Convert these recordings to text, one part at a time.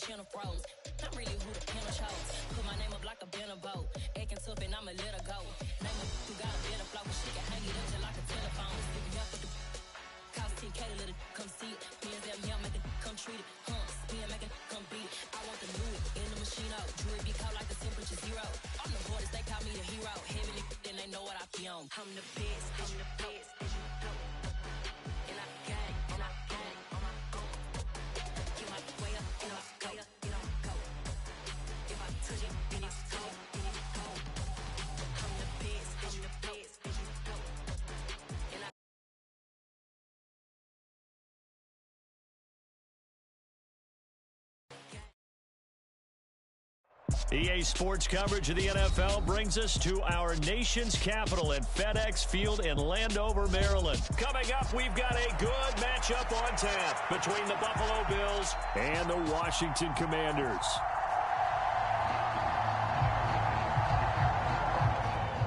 channel froze. I'm really who the panel chose. Put my name up like a banner boat. Acting tough and I'ma let her go. Name her who got a better flow. She can hang it up just like a telephone. If you have to cost 10K to let it come see it. Me and them here make it come treat it. Spin make it come beat it. I want the new in the machine out. Jewelry be cold like the temperature 0. I'm the hardest, they call me the hero. Heavy then they know what I be on. I'm the best, I'm the best. And I gang, and I gang. Get my way up, get up, go. If I touch it, then it's cold, then it's cold. I'm the best, I'm the best. And I EA Sports coverage of the NFL brings us to our nation's capital at FedEx Field in Landover, Maryland. Coming up, we've got a good matchup on tap between the Buffalo Bills and the Washington Commanders.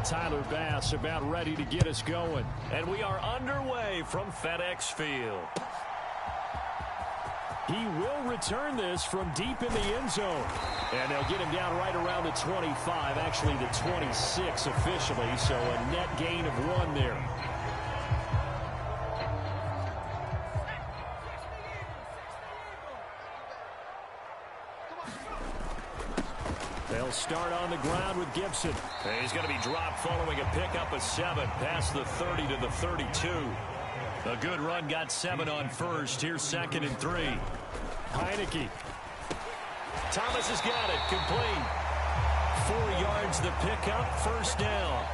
Tyler Bass about ready to get us going. And we are underway from FedEx Field. He will return this from deep in the end zone. And they'll get him down right around the 25, actually the 26 officially, so a net gain of 1 there. They'll start on the ground with Gibson. And he's going to be dropped following a pickup of 7 past the 30 to the 32. A good run got 7 on first. Here's 2nd and 3. Heineke. Thomas has got it. Complete. 4 yards the pickup. First down.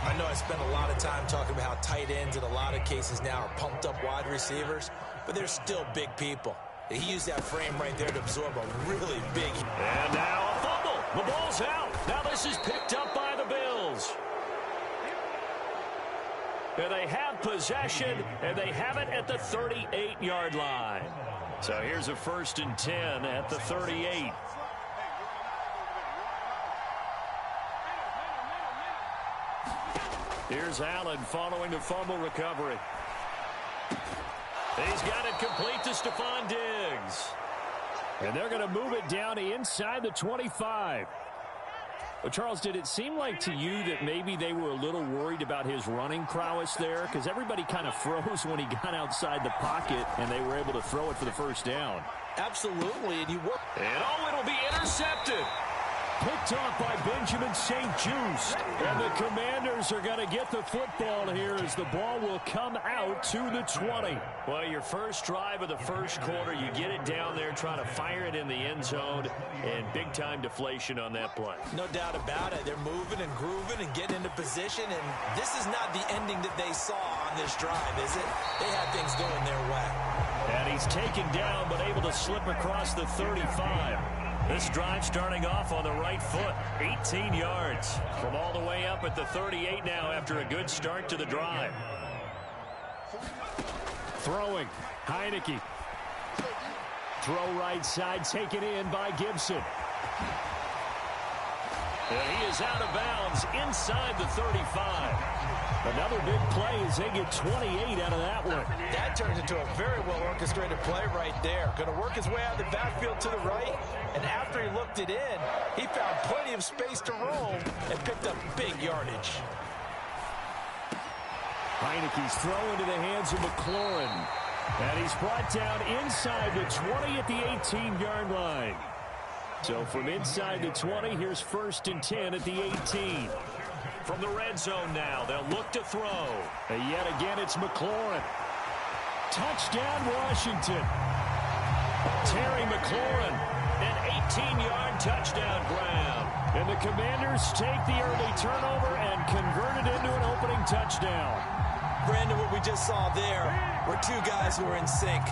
I know I spent a lot of time talking about how tight ends in a lot of cases now are pumped up wide receivers, but they're still big people. He used that frame right there to absorb a really big. And now a fumble. The ball's out. Now this is picked up by the Bills. And they have possession, and they have it at the 38-yard line. So here's a 1st and 10 at the 38. Here's Allen following the fumble recovery. He's got it complete to Stephon Diggs. And they're going to move it down inside the 25. Well, Charles, did it seem like to you that maybe they were a little worried about his running prowess there? Because everybody kind of froze when he got outside the pocket, and they were able to throw it for the first down. Absolutely, and And it'll be intercepted. Picked off by Benjamin St-Juste. And the Commanders are going to get the football here as the ball will come out to the 20. Well, your first drive of the first quarter, you get it down there, trying to fire it in the end zone, and big-time deflation on that play. no doubt about it. They're moving and grooving and getting into position, and this is not the ending that they saw on this drive, is it? They had things going their way. And he's taken down, but able to slip across the 35. This drive starting off on the right foot, 18 yards from all the way up at the 38 now after a good start to the drive. Throwing, Heineke. Throw right side, taken in by Gibson. And he is out of bounds inside the 35. Another big play as they get 28 out of that one. That turns into a very well-orchestrated play right there. Going to work his way out of the backfield to the right, and after he looked it in, he found plenty of space to roam and picked up big yardage. Heineke's throw into the hands of McLaurin. And he's brought down inside the 20 at the 18-yard line. So from inside the 20, here's 1st and 10 at the 18. From the red zone now, they'll look to throw. And yet again, it's McLaurin. Touchdown, Washington. Terry McLaurin, an 18-yard touchdown grab. And the Commanders take the early turnover and convert it into an opening touchdown. Brandon, what we just saw there were two guys who were in sync.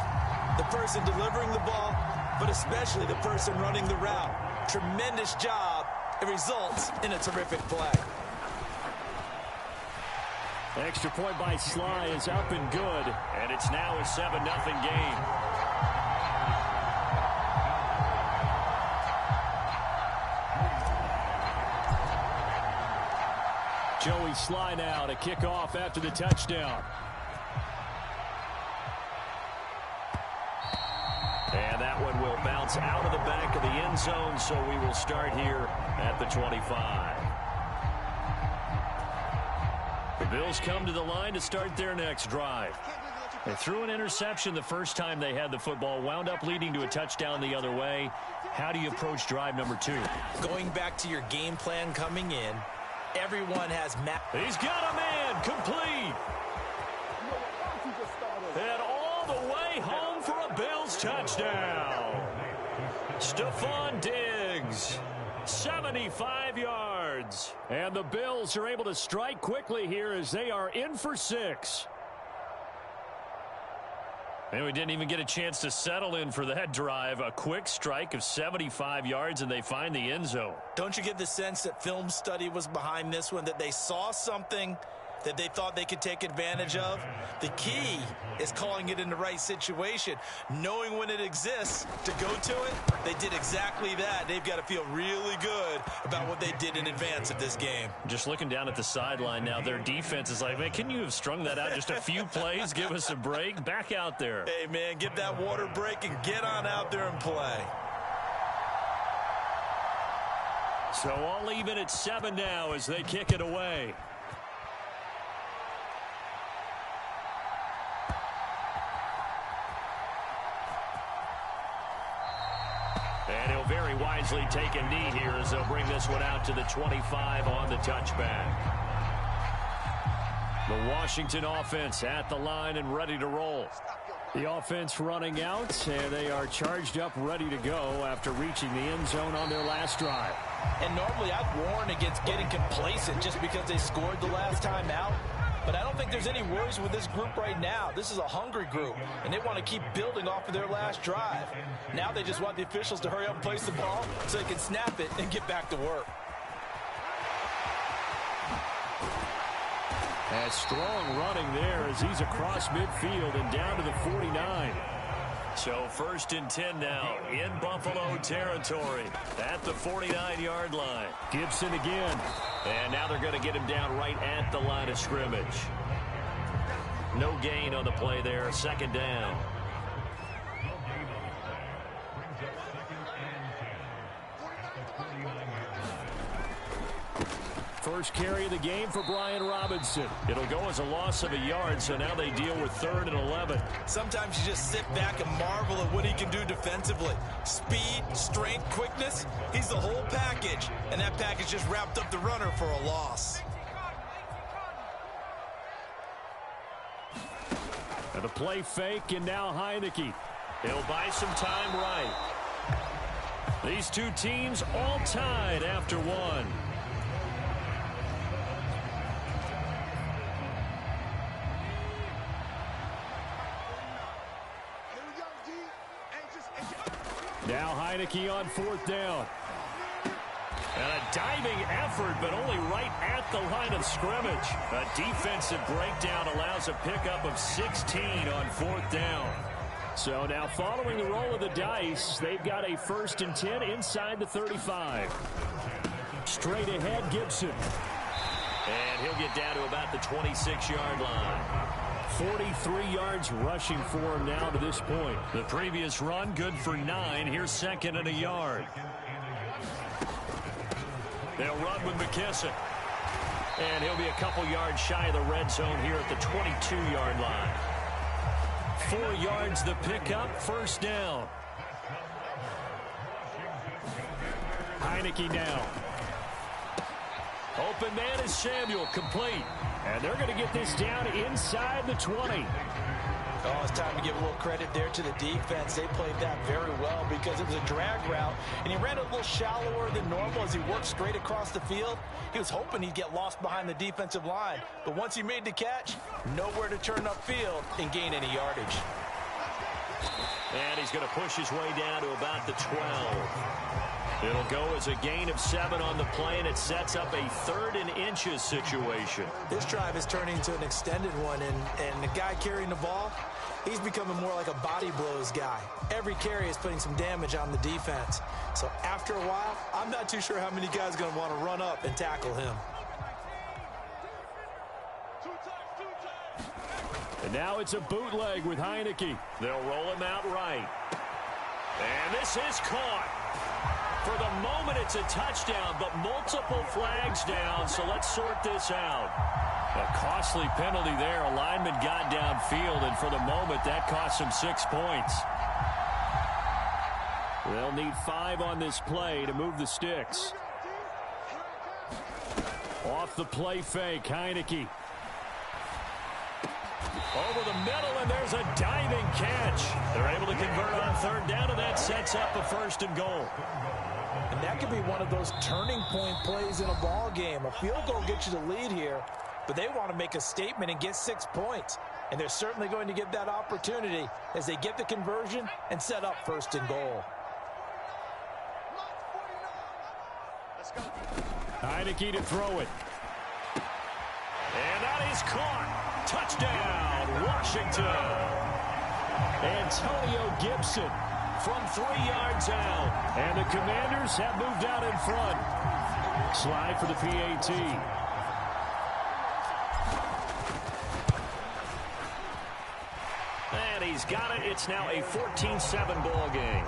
The person delivering the ball, but especially the person running the route. Tremendous job. It results in a terrific play. Extra point by Sly is up and good, and it's now a 7-0 game. Joey Sly now to kick off after the touchdown. And that that one will bounce out of the back of the end zone, so we will start here at the 25. The Bills come to the line to start their next drive. They threw an interception the first time they had the football, wound up leading to a touchdown the other way. How do you approach drive number 2? Going back to your game plan coming in, everyone has He's got a man complete. And all the way home for a Bills touchdown. Stephon Diggs, 75 yards. And the Bills are able to strike quickly here as they are in for 6. And we didn't even get a chance to settle in for that drive. A quick strike of 75 yards, and they find the end zone. Don't you get the sense that film study was behind this one, that they saw something that they thought they could take advantage of? The key is calling it in the right situation, knowing when it exists to go to it. They did exactly that. They've got to feel really good about what they did in advance of this game. Just looking down at the sideline now, their defense is like, man, can you have strung that out just a few plays? Give us a break. Back out there. Hey, man, get that water break and get on out there and play. So all even at 7 now as they kick it away. And he'll very wisely take a knee here as they'll bring this one out to the 25 on the touchback. The Washington offense at the line and ready to roll. The offense running out, and they are charged up, ready to go after reaching the end zone on their last drive. And normally I'd warn against getting complacent just because they scored the last time out. But I don't think there's any worries with this group right now. This is a hungry group, and they want to keep building off of their last drive. Now they just want the officials to hurry up and place the ball so they can snap it and get back to work. A strong running there as he's across midfield and down to the 49. So 1st and 10 now in Buffalo territory at the 49-yard line. Gibson again. And now they're going to get him down right at the line of scrimmage. No gain on the play there. 2nd down. First carry of the game for Brian Robinson. It'll go as a loss of a yard, so now they deal with 3rd and 11. Sometimes you just sit back and marvel at what he can do defensively. Speed, strength, quickness, he's the whole package. And that package just wrapped up the runner for a loss. And the play fake, and now Heineke. He'll buy some time right. These two teams all tied after one. Now Heineke on 4th down. And a diving effort, but only right at the line of scrimmage. A defensive breakdown allows a pickup of 16 on 4th down. So now following the roll of the dice, they've got a 1st and 10 inside the 35. Straight ahead, Gibson. And he'll get down to about the 26-yard line. 43 yards rushing for him now to this point. The previous run good for 9. Here's 2nd and a yard. They'll run with McKissick. And he'll be a couple yards shy of the red zone here at the 22-yard line. 4 yards the pickup, 1st down. Heineke now. Open man is Samuel, complete. And they're going to get this down inside the 20. Oh, it's time to give a little credit there to the defense. They played that very well because it was a drag route, and he ran a little shallower than normal as he worked straight across the field. He was hoping he'd get lost behind the defensive line, but once he made the catch, nowhere to turn upfield and gain any yardage. And he's going to push his way down to about the 12. It'll go as a gain of 7 on the play, and it sets up a 3rd and inches situation. This drive is turning into an extended one, and the guy carrying the ball, he's becoming more like a body blows guy. Every carry is putting some damage on the defense. So after a while, I'm not too sure how many guys are going to want to run up and tackle him. And now it's a bootleg with Heineke. They'll roll him out right. And this is caught. For the moment, it's a touchdown, but multiple flags down, so let's sort this out. A costly penalty there. A lineman got downfield, and for the moment, that cost him 6 points. They'll need 5 on this play to move the sticks. Off the play fake, Heineke. Over the middle, and there's a diving catch. They're able to convert on third down, and that sets up a 1st and goal. And that could be one of those turning point plays in a ball game. A field goal gets you the lead here, but they want to make a statement and get 6 points. And they're certainly going to get that opportunity as they get the conversion and set up 1st and goal. Heineke to throw it. And that is caught. Touchdown, Washington. Antonio Gibson from 3 yards out. And the Commanders have moved out in front. Slide for the PAT. And he's got it. It's now a 14-7 ball game.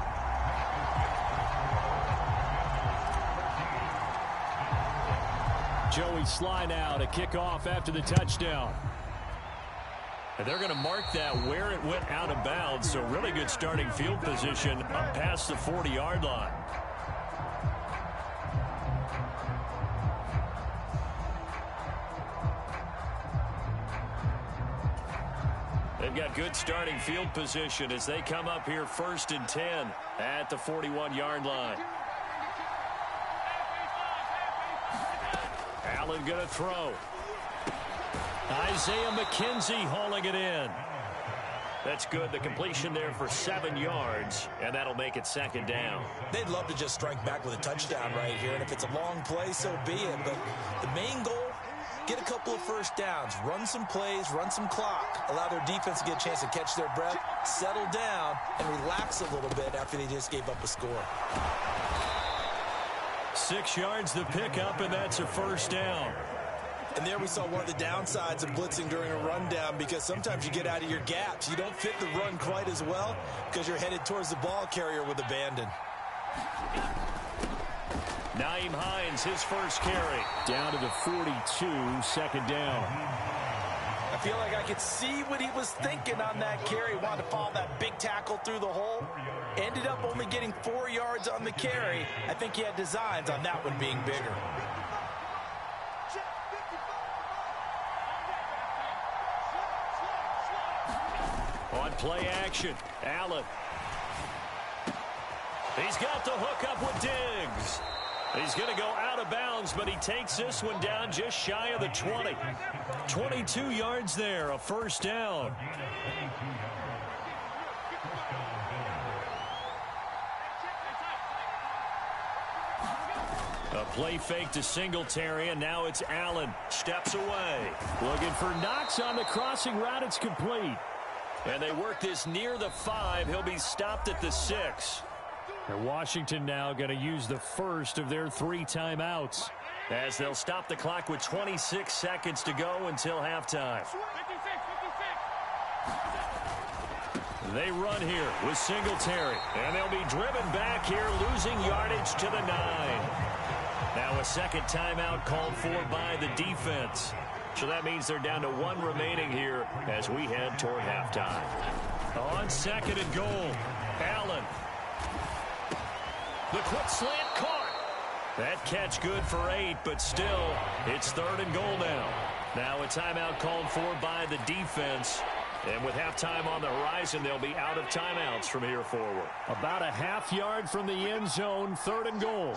Joey Sly now to kick off after the touchdown. And they're going to mark that where it went out of bounds, so really good starting field position up past the 40-yard line. They've got good starting field position as they come up here 1st and 10 at the 41-yard line. Allen going to throw. Isaiah McKenzie hauling it in. That's good. The completion there for 7 yards, and that'll make it 2nd down. They'd love to just strike back with a touchdown right here, and if it's a long play, so be it. But the main goal, get a couple of 1st downs, run some plays, run some clock, allow their defense to get a chance to catch their breath, settle down, and relax a little bit after they just gave up a score. 6 yards the pickup, and that's a 1st down. And there we saw one of the downsides of blitzing during a rundown, because sometimes you get out of your gaps. You don't fit the run quite as well because you're headed towards the ball carrier with abandon. Nyheim Hines, his first carry. Down to the 42, 2nd down. I feel like I could see what he was thinking on that carry. He wanted to follow that big tackle through the hole. Ended up only getting 4 yards on the carry. I think he had designs on that one being bigger. On play action, Allen. He's got the hook up with Diggs. He's going to go out of bounds, but he takes this one down just shy of the 20. 22 yards there, a 1st down. A play fake to Singletary, and now it's Allen. Steps away. Looking for Knox on the crossing route. It's complete. And they work this near the 5. He'll be stopped at the 6. And Washington now going to use the first of their 3 timeouts, as they'll stop the clock with 26 seconds to go until halftime. They run here with Singletary, and they'll be driven back here, losing yardage to the 9. Now a 2nd timeout called for by the defense. So that means they're down to 1 remaining here as we head toward halftime. On 2nd and goal, Allen. The quick slant caught. That catch good for 8, but still, it's 3rd and goal now. Now a timeout called for by the defense. And with halftime on the horizon, they'll be out of timeouts from here forward. About a half yard from the end zone, 3rd and goal.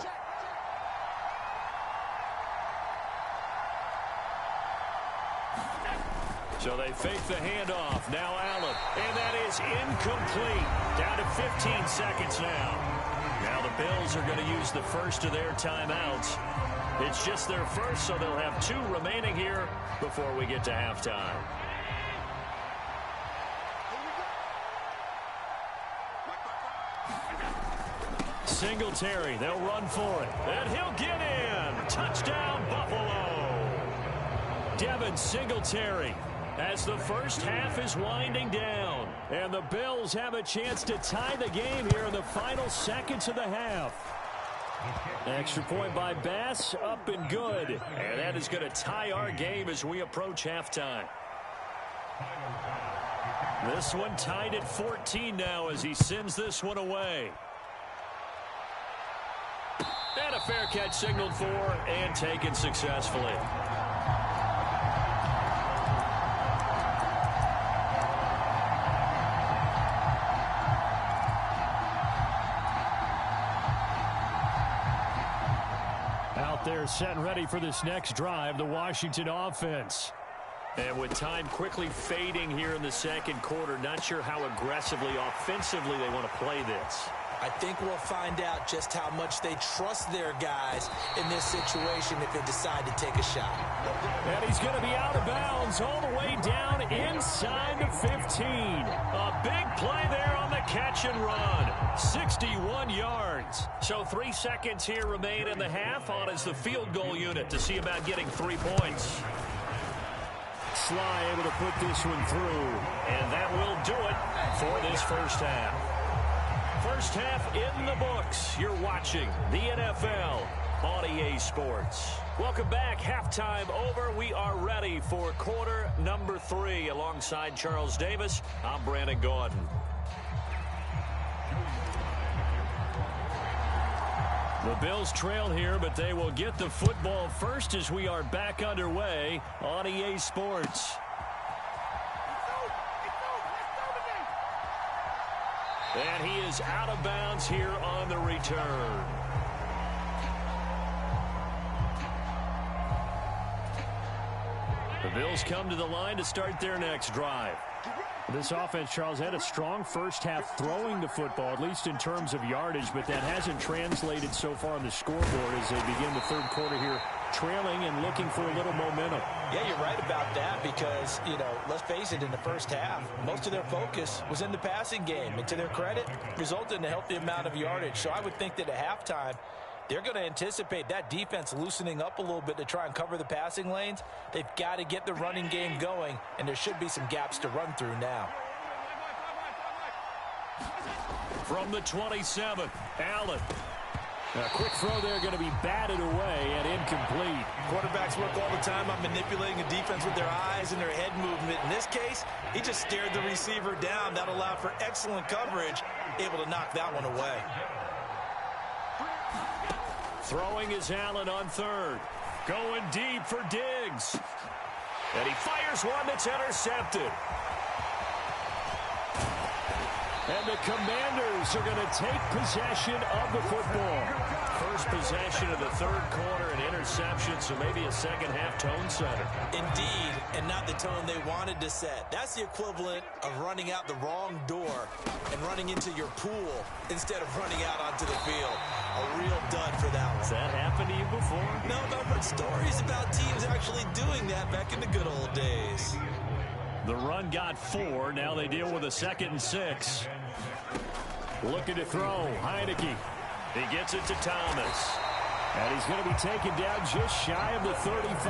So they fake the handoff. Now Allen. And that is incomplete. Down to 15 seconds now. Now the Bills are going to use the first of their timeouts. It's just their first, so they'll have 2 remaining here before we get to halftime. Singletary, they'll run for it. And he'll get in. Touchdown, Buffalo. Devin Singletary. as the first half is winding down. And the Bills have a chance to tie the game here in the final seconds of the half. Extra point by Bass, up and good. And that is going to tie our game as we approach halftime. This one tied at 14 now as he sends this one away. And a fair catch signaled for and taken successfully. Out there set and ready for this next drive, the Washington offense. And with time quickly fading here in the second quarter, not sure how aggressively, offensively they want to play this. I think we'll find out just how much they trust their guys in this situation if they decide to take a shot. And he's going to be out of bounds all the way down inside the 15. A big play there on the catch and run. 61 yards. So 3 seconds here remain in the half on as the field goal unit to see about getting 3 points. Sly able to put this one through. And that will do it for this first half. First half in the books. You're watching the NFL on EA Sports. Welcome back. Halftime over. We are ready for quarter number 3. Alongside Charles Davis, I'm Brandon Gaudin. The Bills trail here, but they will get the football first as we are back underway on EA Sports. And he is out of bounds here on the return. The Bills come to the line to start their next drive. This offense, Charles, had a strong first half throwing the football, at least in terms of yardage, but that hasn't translated so far on the scoreboard as they begin the third quarter here, trailing and looking for a little momentum. Yeah, you're right about that because, let's face it, in the first half, most of their focus was in the passing game. And to their credit, resulted in a healthy amount of yardage. So I would think that at halftime, they're going to anticipate that defense loosening up a little bit to try and cover the passing lanes. They've got to get the running game going, and there should be some gaps to run through now. From the 27, Allen. A quick throw there going to be batted away and incomplete. Quarterbacks work all the time on manipulating a defense with their eyes and their head movement. In this case, he just stared the receiver down. That allowed for excellent coverage, able to knock that one away. Throwing is Allen on third. Going deep for Diggs. And he fires one that's intercepted. And the Commanders are going to take possession of the football. First possession of the third quarter, an interception, so maybe a second half tone setter. Indeed, and not the tone they wanted to set. That's the equivalent of running out the wrong door and running into your pool instead of running out onto the field. A real dud for that one. Has that happened to you before? No, but I've heard stories about teams actually doing that back in the good old days. The run got 4. Now they deal with a 2nd and 6. Looking to throw. Heineke. He gets it to Thomas. And he's going to be taken down just shy of the 35.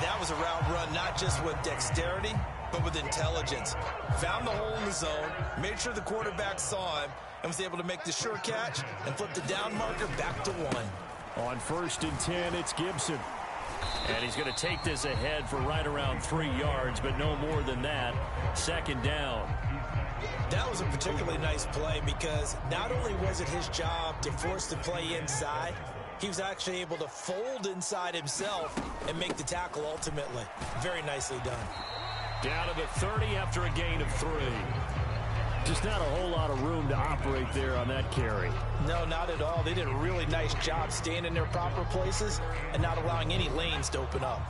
That was a route run not just with dexterity, but with intelligence. Found the hole in the zone, made sure the quarterback saw him, and was able to make the sure catch and flip the down marker back to 1. On 1st and 10, it's Gibson. And he's going to take this ahead for right around 3 yards, but no more than that. 2nd down. That was a particularly nice play because not only was it his job to force the play inside, he was actually able to fold inside himself and make the tackle ultimately. Very nicely done. Down to the 30 after a gain of 3. Just not a whole lot of room to operate there on that carry. No, not at all. They did a really nice job staying in their proper places and not allowing any lanes to open up.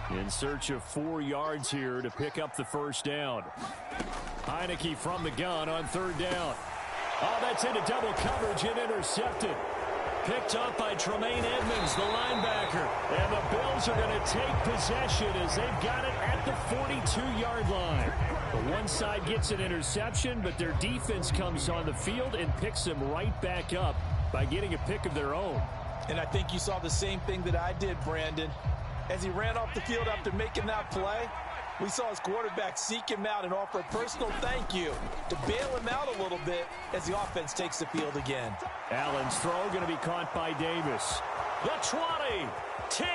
In search of 4 yards here to pick up the first down. Heineke from the gun on 3rd down. Oh, that's into double coverage and intercepted. Picked up by Tremaine Edmonds, the linebacker. And the Bills are going to take possession as they've got it at the 42-yard line. The one side gets an interception, but their defense comes on the field and picks them right back up by getting a pick of their own. And I think you saw the same thing that I did, Brandon. As he ran off the field after making that play, We saw his quarterback seek him out and offer a personal thank you to bail him out a little bit as the offense takes the field again. Allen's throw going to be caught by Davis. The 20, 10,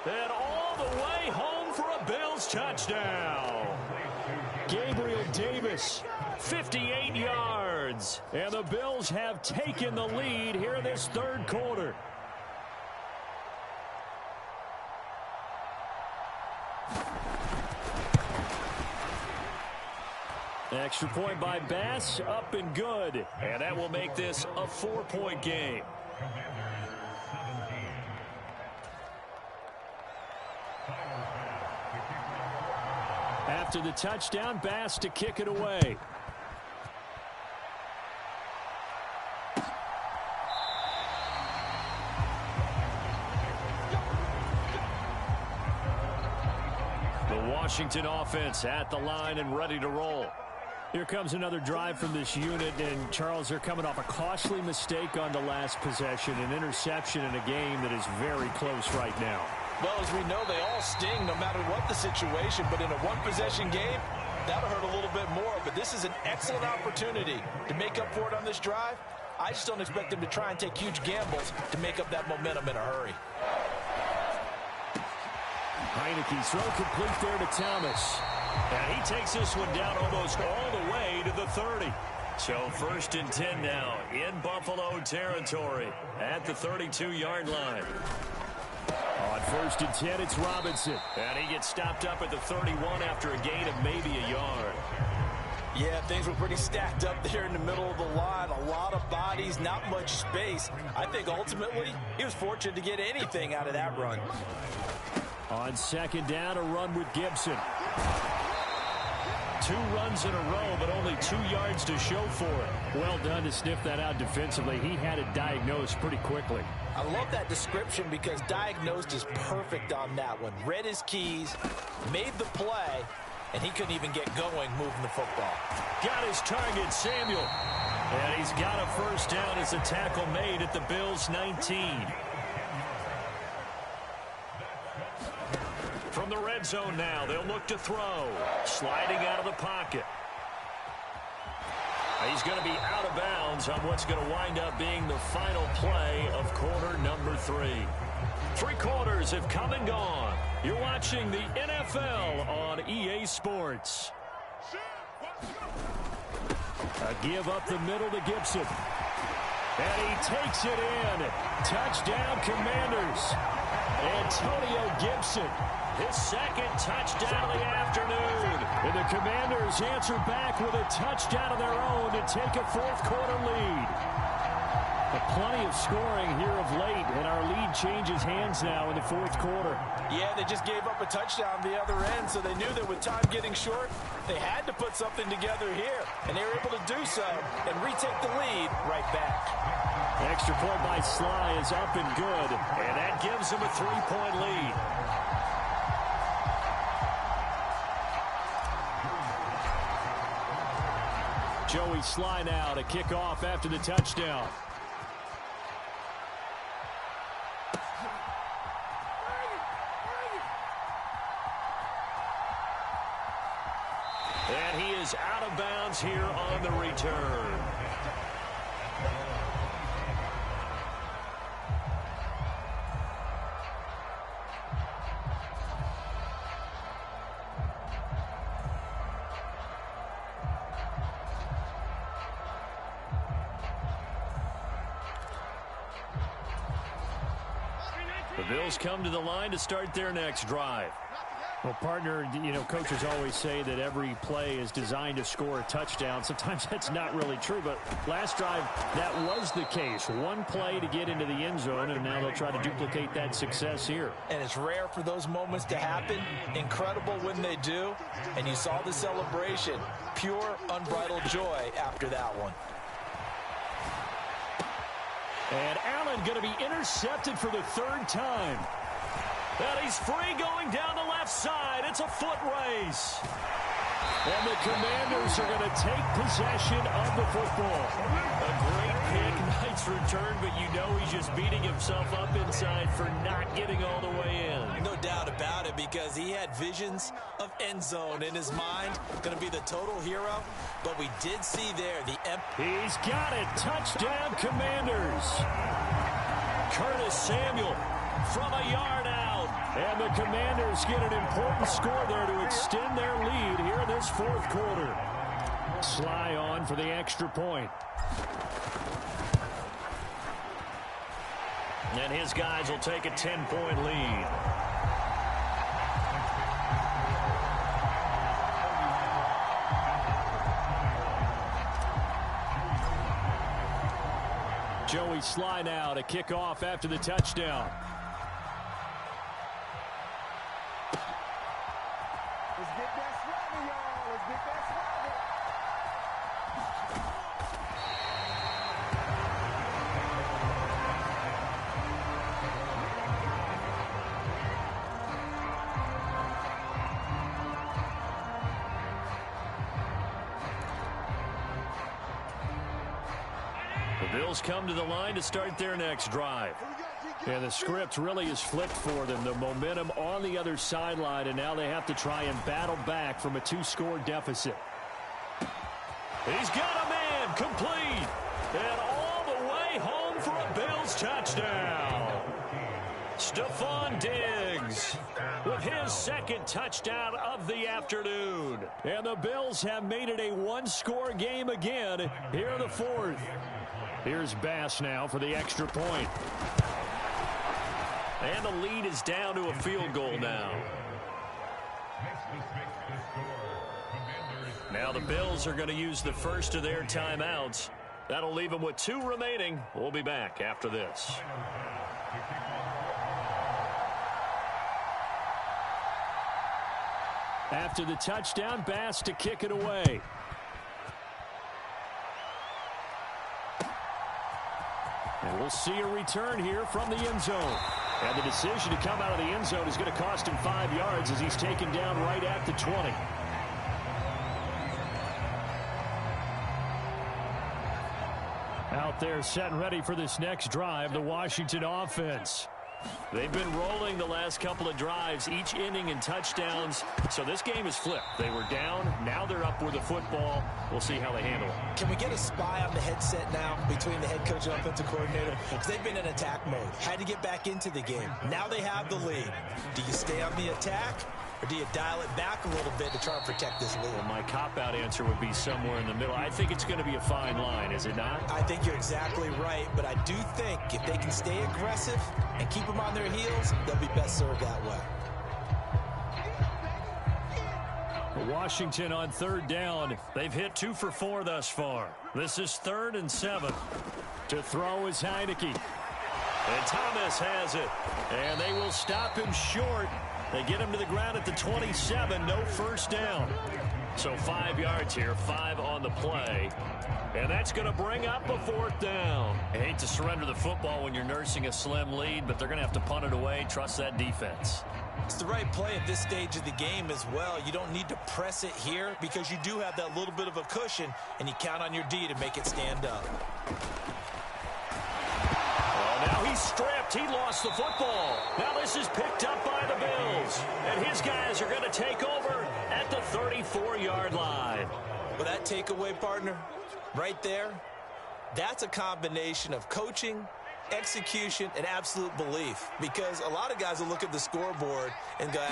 and all the way home for a Bills touchdown. Gabriel Davis, 58 yards. And the Bills have taken the lead here in this third quarter. Extra point by Bass, up and good. And that will make this a 4-point game. After the touchdown, Bass to kick it away. The Washington offense at the line and ready to roll. Here comes another drive from this unit, and Charles, they're coming off a costly mistake on the last possession, an interception in a game that is very close right now. Well, as we know, they all sting no matter what the situation, but in a one-possession game, that'll hurt a little bit more. But this is an excellent opportunity to make up for it on this drive. I just don't expect them to try and take huge gambles to make up that momentum in a hurry. Heineke's throw complete there to Thomas. And he takes this one down almost all the way to the 30. So 1st and 10 now in Buffalo territory at the 32-yard line. On 1st and 10, it's Robinson. And he gets stopped up at the 31 after a gain of maybe a yard. Yeah, things were pretty stacked up there in the middle of the line. A lot of bodies, not much space. I think ultimately he was fortunate to get anything out of that run. On 2nd down, a run with Gibson. 2 runs in a row, but only 2 yards to show for it. Well done to sniff that out defensively. He had it diagnosed pretty quickly. I love that description because diagnosed is perfect on that one. Read his keys, made the play, and he couldn't even get going moving the football. Got his target, Samuel. And he's got a first down as a tackle made at the Bills' 19. From the red zone now, they'll look to throw. Sliding out of the pocket. He's going to be out of bounds on what's going to wind up being the final play of quarter number 3. 3 quarters have come and gone. You're watching the NFL on EA Sports. A give up the middle to Gibson. And he takes it in. Touchdown, Commanders. Antonio Gibson, his 2nd touchdown of the afternoon. And the Commanders answer back with a touchdown of their own to take a 4th quarter lead. Plenty of scoring here of late, and our lead changes hands now in the 4th quarter. Yeah, they just gave up a touchdown the other end, so they knew that with time getting short, they had to put something together here, and they were able to do so and retake the lead right back. Extra point by Sly is up and good, and that gives them a 3-point lead. Joey Sly now to kick off after the touchdown. And he is out of bounds here on the return. The Bills come to the line to start their next drive. Well, partner, you know, coaches always say that every play is designed to score a touchdown. Sometimes that's not really true, but last drive, that was the case. One play to get into the end zone, and now they'll try to duplicate that success here. And it's rare for those moments to happen. Incredible when they do. And you saw the celebration. Pure, unbridled joy after that one. And Allen going to be intercepted for the 3rd time. And he's free going down the left side. It's a foot race. And the Commanders are going to take possession of the football. A great pick, nice return, but you know he's just beating himself up inside for not getting all the way in. No doubt about it, because he had visions of end zone in his mind. Going to be the total hero, but we did see there the He's got it. Touchdown, Commanders. Curtis Samuel from a yard out. And the Commanders get an important score there to extend their lead here in this fourth quarter. Sly on for the extra point. And his guys will take a 10-point lead. Joey Sly now to kick off after the touchdown. Let's get that swagger, y'all. Let's get that swagger. The Bills come to the line to start their next drive. And the script really is flipped for them. The momentum on the other sideline, and now they have to try and battle back from a 2-score deficit. He's got a man complete. And all the way home for a Bills touchdown. Stephon Diggs with his second touchdown of the afternoon. And the Bills have made it a 1-score game again here in the fourth. Here's Bass now for the extra point. And the lead is down to a field goal now. Now the Bills are going to use the first of their timeouts. That'll leave them with 2 remaining. We'll be back after this. After the touchdown, Bass to kick it away. And we'll see a return here from the end zone. And the decision to come out of the end zone is going to cost him 5 yards as he's taken down right at the 20. Out there set and ready for this next drive, the Washington offense. They've been rolling the last couple of drives, each inning in touchdowns. So this game is flipped. They were down. Now they're up with the football. We'll see how they handle it. Can we get a spy on the headset now between the head coach and offensive coordinator? Because they've been in attack mode. Had to get back into the game. Now they have the lead. Do you stay on the attack, or do you dial it back a little bit to try and protect this lead? Well, my cop-out answer would be somewhere in the middle. I think it's going to be a fine line, is it not? I think you're exactly right, but I do think if they can stay aggressive and keep them on their heels, they'll be best served that way. Washington on third down. They've hit 2 for 4 thus far. This is 3rd and 7. To throw is Heineke. And Thomas has it. And they will stop him short. They get him to the ground at the 27. No first down. So 5 yards here, 5 on the play. And that's going to bring up a 4th down. I hate to surrender the football when you're nursing a slim lead, but they're going to have to punt it away. Trust that defense. It's the right play at this stage of the game as well. You don't need to press it here because you do have that little bit of a cushion, and you count on your D to make it stand up. Now he's stripped. He lost the football. Now this is picked up by the Bills. And his guys are going to take over at the 34-yard line. Well, that takeaway, partner, right there, that's a combination of coaching, execution, and absolute belief. Because a lot of guys will look at the scoreboard and go,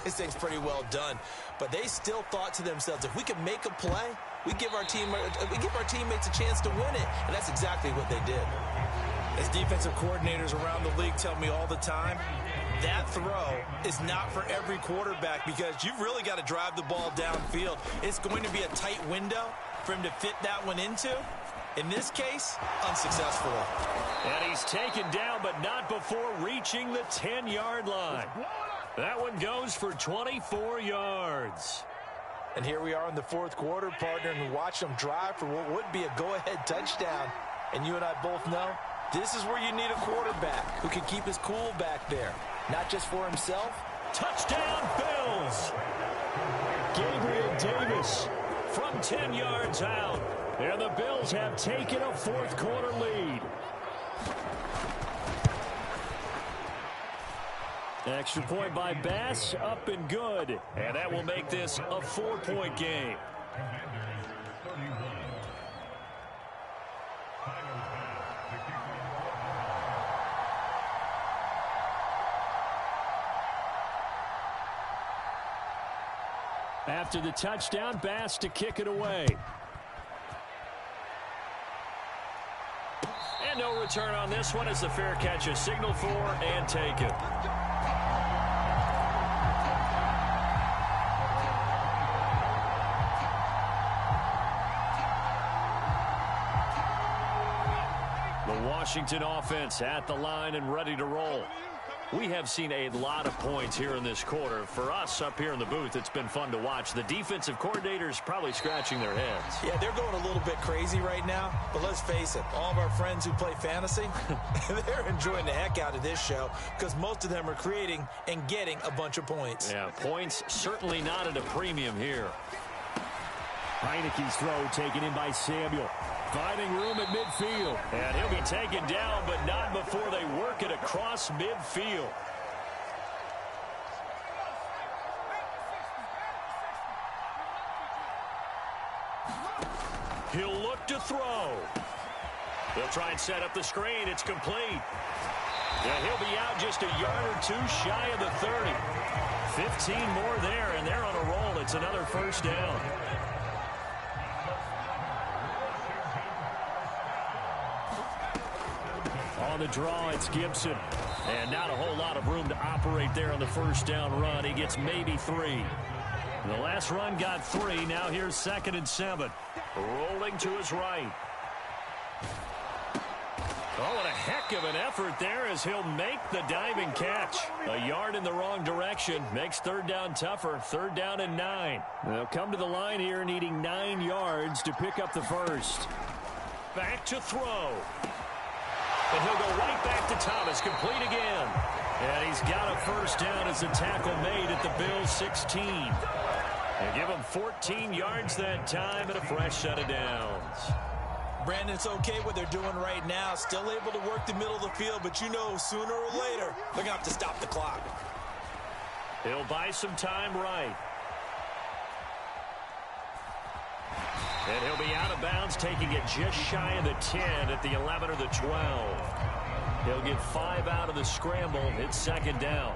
this thing's pretty well done. But they still thought to themselves, if we can make a play, we give our teammates a chance to win it. And that's exactly what they did. As defensive coordinators around the league tell me all the time, that throw is not for every quarterback because you've really got to drive the ball downfield. It's going to be a tight window for him to fit that one into. In this case, unsuccessfully. And he's taken down, but not before reaching the 10-yard line. That one goes for 24 yards. And here we are in the fourth quarter, partner, and watch them drive for what would be a go-ahead touchdown. And you and I both know this is where you need a quarterback who can keep his cool back there. Not just for himself. Touchdown, Bills! Gabriel Davis from 10 yards out. And the Bills have taken a fourth quarter lead. Extra point by Bass, up and good. And that will make this a 4-point game. After the touchdown, Bass to kick it away. And no return on this one as the fair catch is signaled for and taken. The Washington offense at the line and ready to roll. We have seen a lot of points here in this quarter. For us up here in the booth, it's been fun to watch. The defensive coordinators probably scratching their heads. Yeah, they're going a little bit crazy right now. But let's face it, all of our friends who play fantasy, they're enjoying the heck out of this show because most of them are creating and getting a bunch of points. Yeah, points certainly not at a premium here. Heineke's throw taken in by Samuel. Finding room at midfield. And he'll be taken down, but not before they work it across midfield. He'll look to throw. They'll try and set up the screen. It's complete. Yeah, he'll be out just a yard or two shy of the 30. 15 more there, and they're on a roll. It's another first down. On the draw, it's Gibson. And not a whole lot of room to operate there on the first down run. He gets maybe 3. The last run got 3. Now here's 2nd and 7. Rolling to his right. Oh, and a heck of an effort there as he'll make the diving catch. A yard in the wrong direction makes 3rd down tougher. 3rd down and 9. They'll come to the line here needing 9 yards to pick up the first. Back to throw. And he'll go right back to Thomas, complete again. And he's got a first down as the tackle made at the Bills' 16. They give him 14 yards that time and a fresh set of downs. Brandon, it's okay what they're doing right now. Still able to work the middle of the field, but you know sooner or later they're going to have to stop the clock. He'll buy some time right. And he'll be out of bounds, taking it just shy of the 10 at the 11 or the 12. He'll get 5 out of the scramble. It's 2nd down.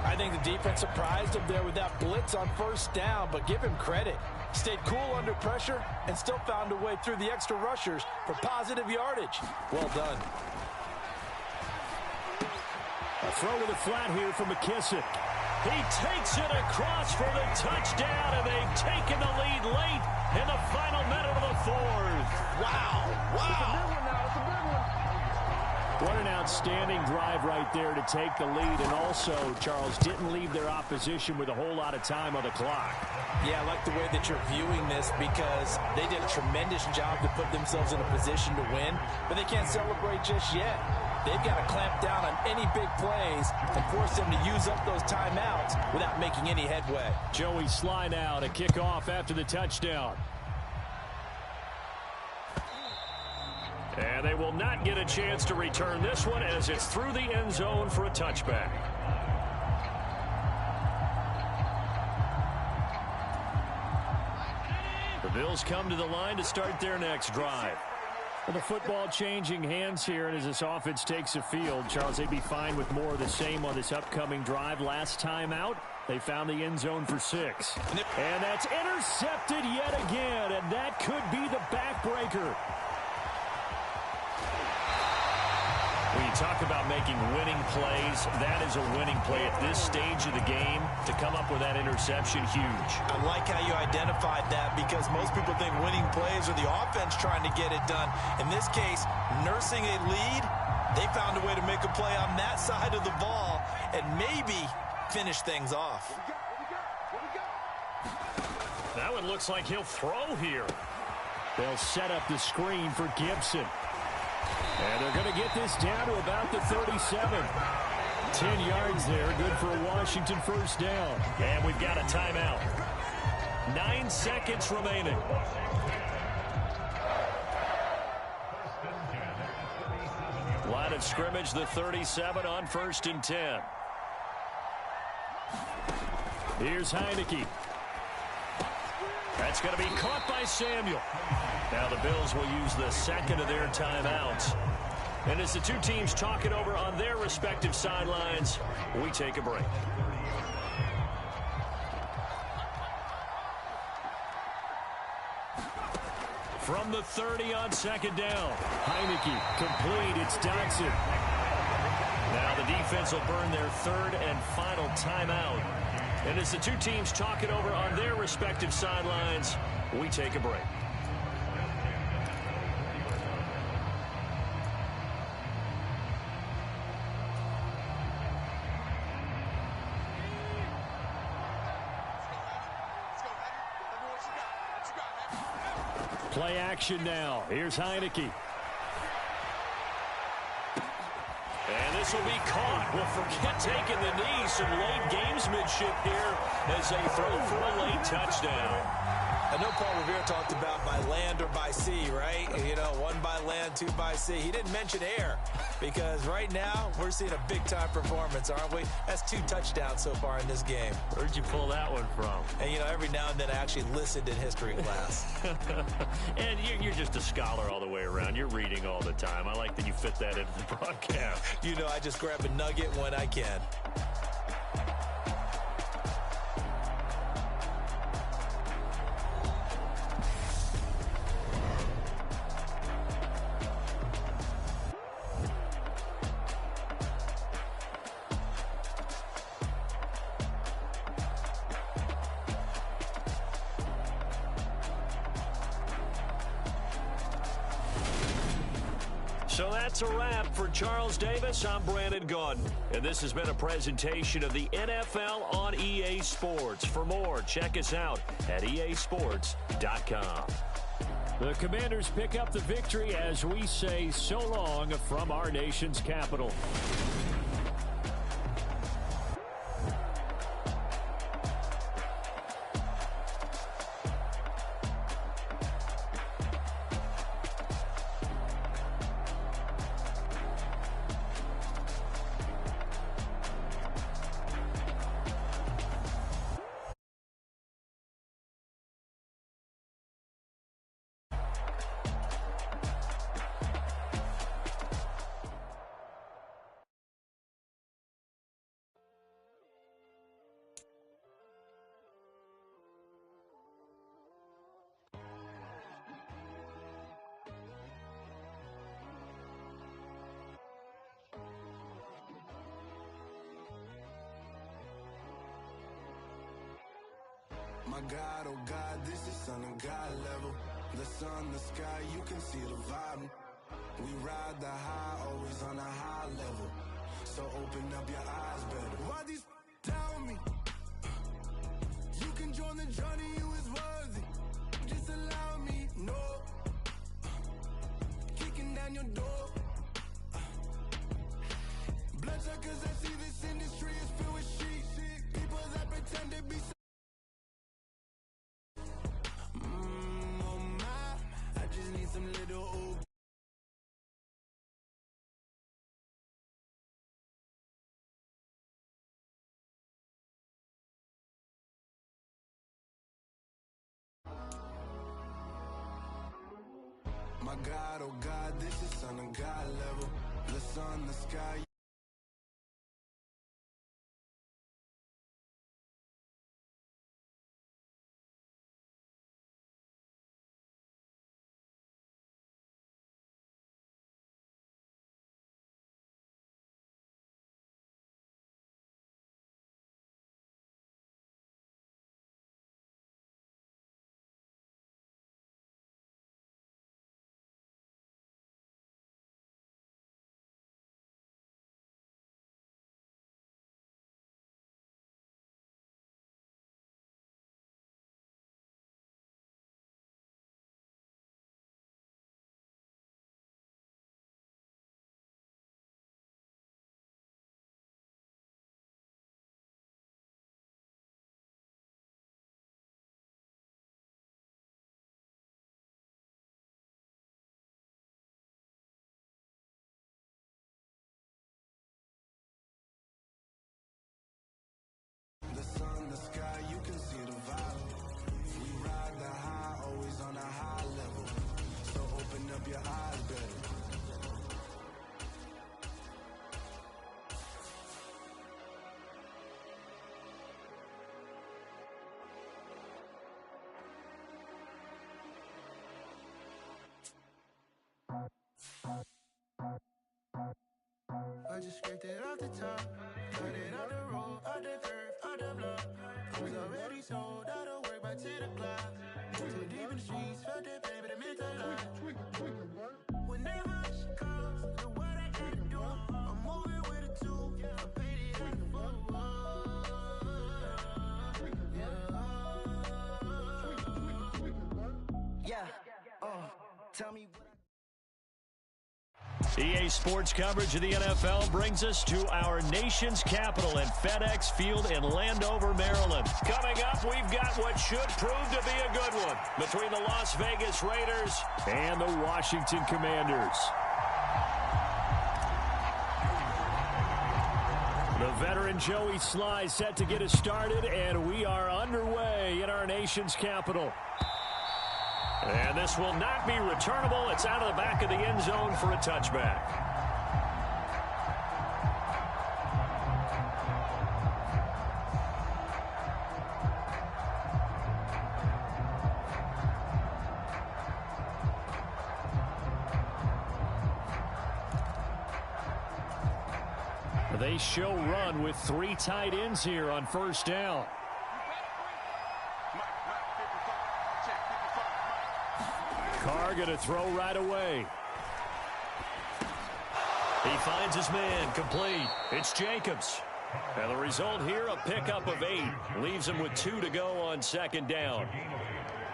I think the defense surprised him there with that blitz on first down, but give him credit. Stayed cool under pressure and still found a way through the extra rushers for positive yardage. Well done. A throw to the flat here from McKissick. He takes it across for the touchdown, and they've taken the lead late in the final minute of the 4th. Wow. It's a big one now. What an outstanding drive right there to take the lead, and also, Charles, didn't leave their opposition with a whole lot of time on the clock. Yeah, I like the way that you're viewing this because they did a tremendous job to put themselves in a position to win, but they can't celebrate just yet. They've got to clamp down on any big plays and force them to use up those timeouts without making any headway. Joey Sly now to kick off after the touchdown. And they will not get a chance to return this one as it's through the end zone for a touchback. The Bills come to the line to start their next drive. The football changing hands here, and as this offense takes the field, Charles, they'd be fine with more of the same on this upcoming drive. Last time out, they found the end zone for 6. And that's intercepted yet again, and that could be the backbreaker. When you talk about making winning plays, that is a winning play at this stage of the game. To come up with that interception, huge. I like how you identified that because most people think winning plays are the offense trying to get it done. In this case, nursing a lead, they found a way to make a play on that side of the ball and maybe finish things off. That one looks like he'll throw here. They'll set up the screen for Gibson. And they're going to get this down to about the 37. 10 yards there, good for a Washington first down. And we've got a timeout. 9 seconds remaining. Line of scrimmage, the 37 on 1st and 10. Here's Heineke. That's going to be caught by Samuel. Now the Bills will use the second of their timeouts. And as the two teams talk it over on their respective sidelines, we take a break. From the 30 on 2nd down. Heineke complete. It's Dotson. Now the defense will burn their 3rd and final timeout. And as the two teams talk it over on their respective sidelines, we take a break. Play action now. Here's Heineke. And this will be caught. Well, forget taking the knee. Some late gamesmanship here as they throw for a late touchdown. I know Paul Revere talked about by land or by sea, right? You know, 1 by land, 2 by sea. He didn't mention air because right now we're seeing a big-time performance, aren't we? That's 2 touchdowns so far in this game. Where'd you pull that one from? And, you know, every now and then I actually listened in history class. And you're just a scholar all the way around. You're reading all the time. I like that you fit that into the broadcast. You know, I just grab a nugget when I can. So that's a wrap for Charles Davis. I'm Brandon Gaudin, and this has been a presentation of the NFL on EA Sports. For more, check us out at easports.com. The Commanders pick up the victory as we say so long from our nation's capital. My God, oh God, this is Son of God level. The sun, the sky, you can see the vibe. We ride the high, always on a high level. So open up your eyes better. Why these tell me? You can join the journey, you is worthy. Just allow me, no. Kicking down your door. Bloodshot cause I see this industry is filled with sheep. People that pretend to be some little old My God, oh God, this is Son of God level. The sun, the sky. top. Got it out the road, out the curve, out the block. I was already sold out of work by 10 o'clock. Too deep in the streets, felt that pain, but it meant a lot. Whenever she calls, the what I gotta do, I'm moving with a two. I paid it out the fuck. Tell me what EA Sports coverage of the NFL brings us to our nation's capital at FedEx Field in Landover, Maryland. Coming up, we've got what should prove to be a good one between the Las Vegas Raiders and the Washington Commanders. The veteran Joey Sly set to get us started, and we are underway in our nation's capital. And this will not be returnable. It's out of the back of the end zone for a touchback. They show run with 3 tight ends here on first down. Carr going to throw right away. He finds his man, complete. It's Jacobs. And the result here, a pickup of 8. Leaves him with 2 to go on second down.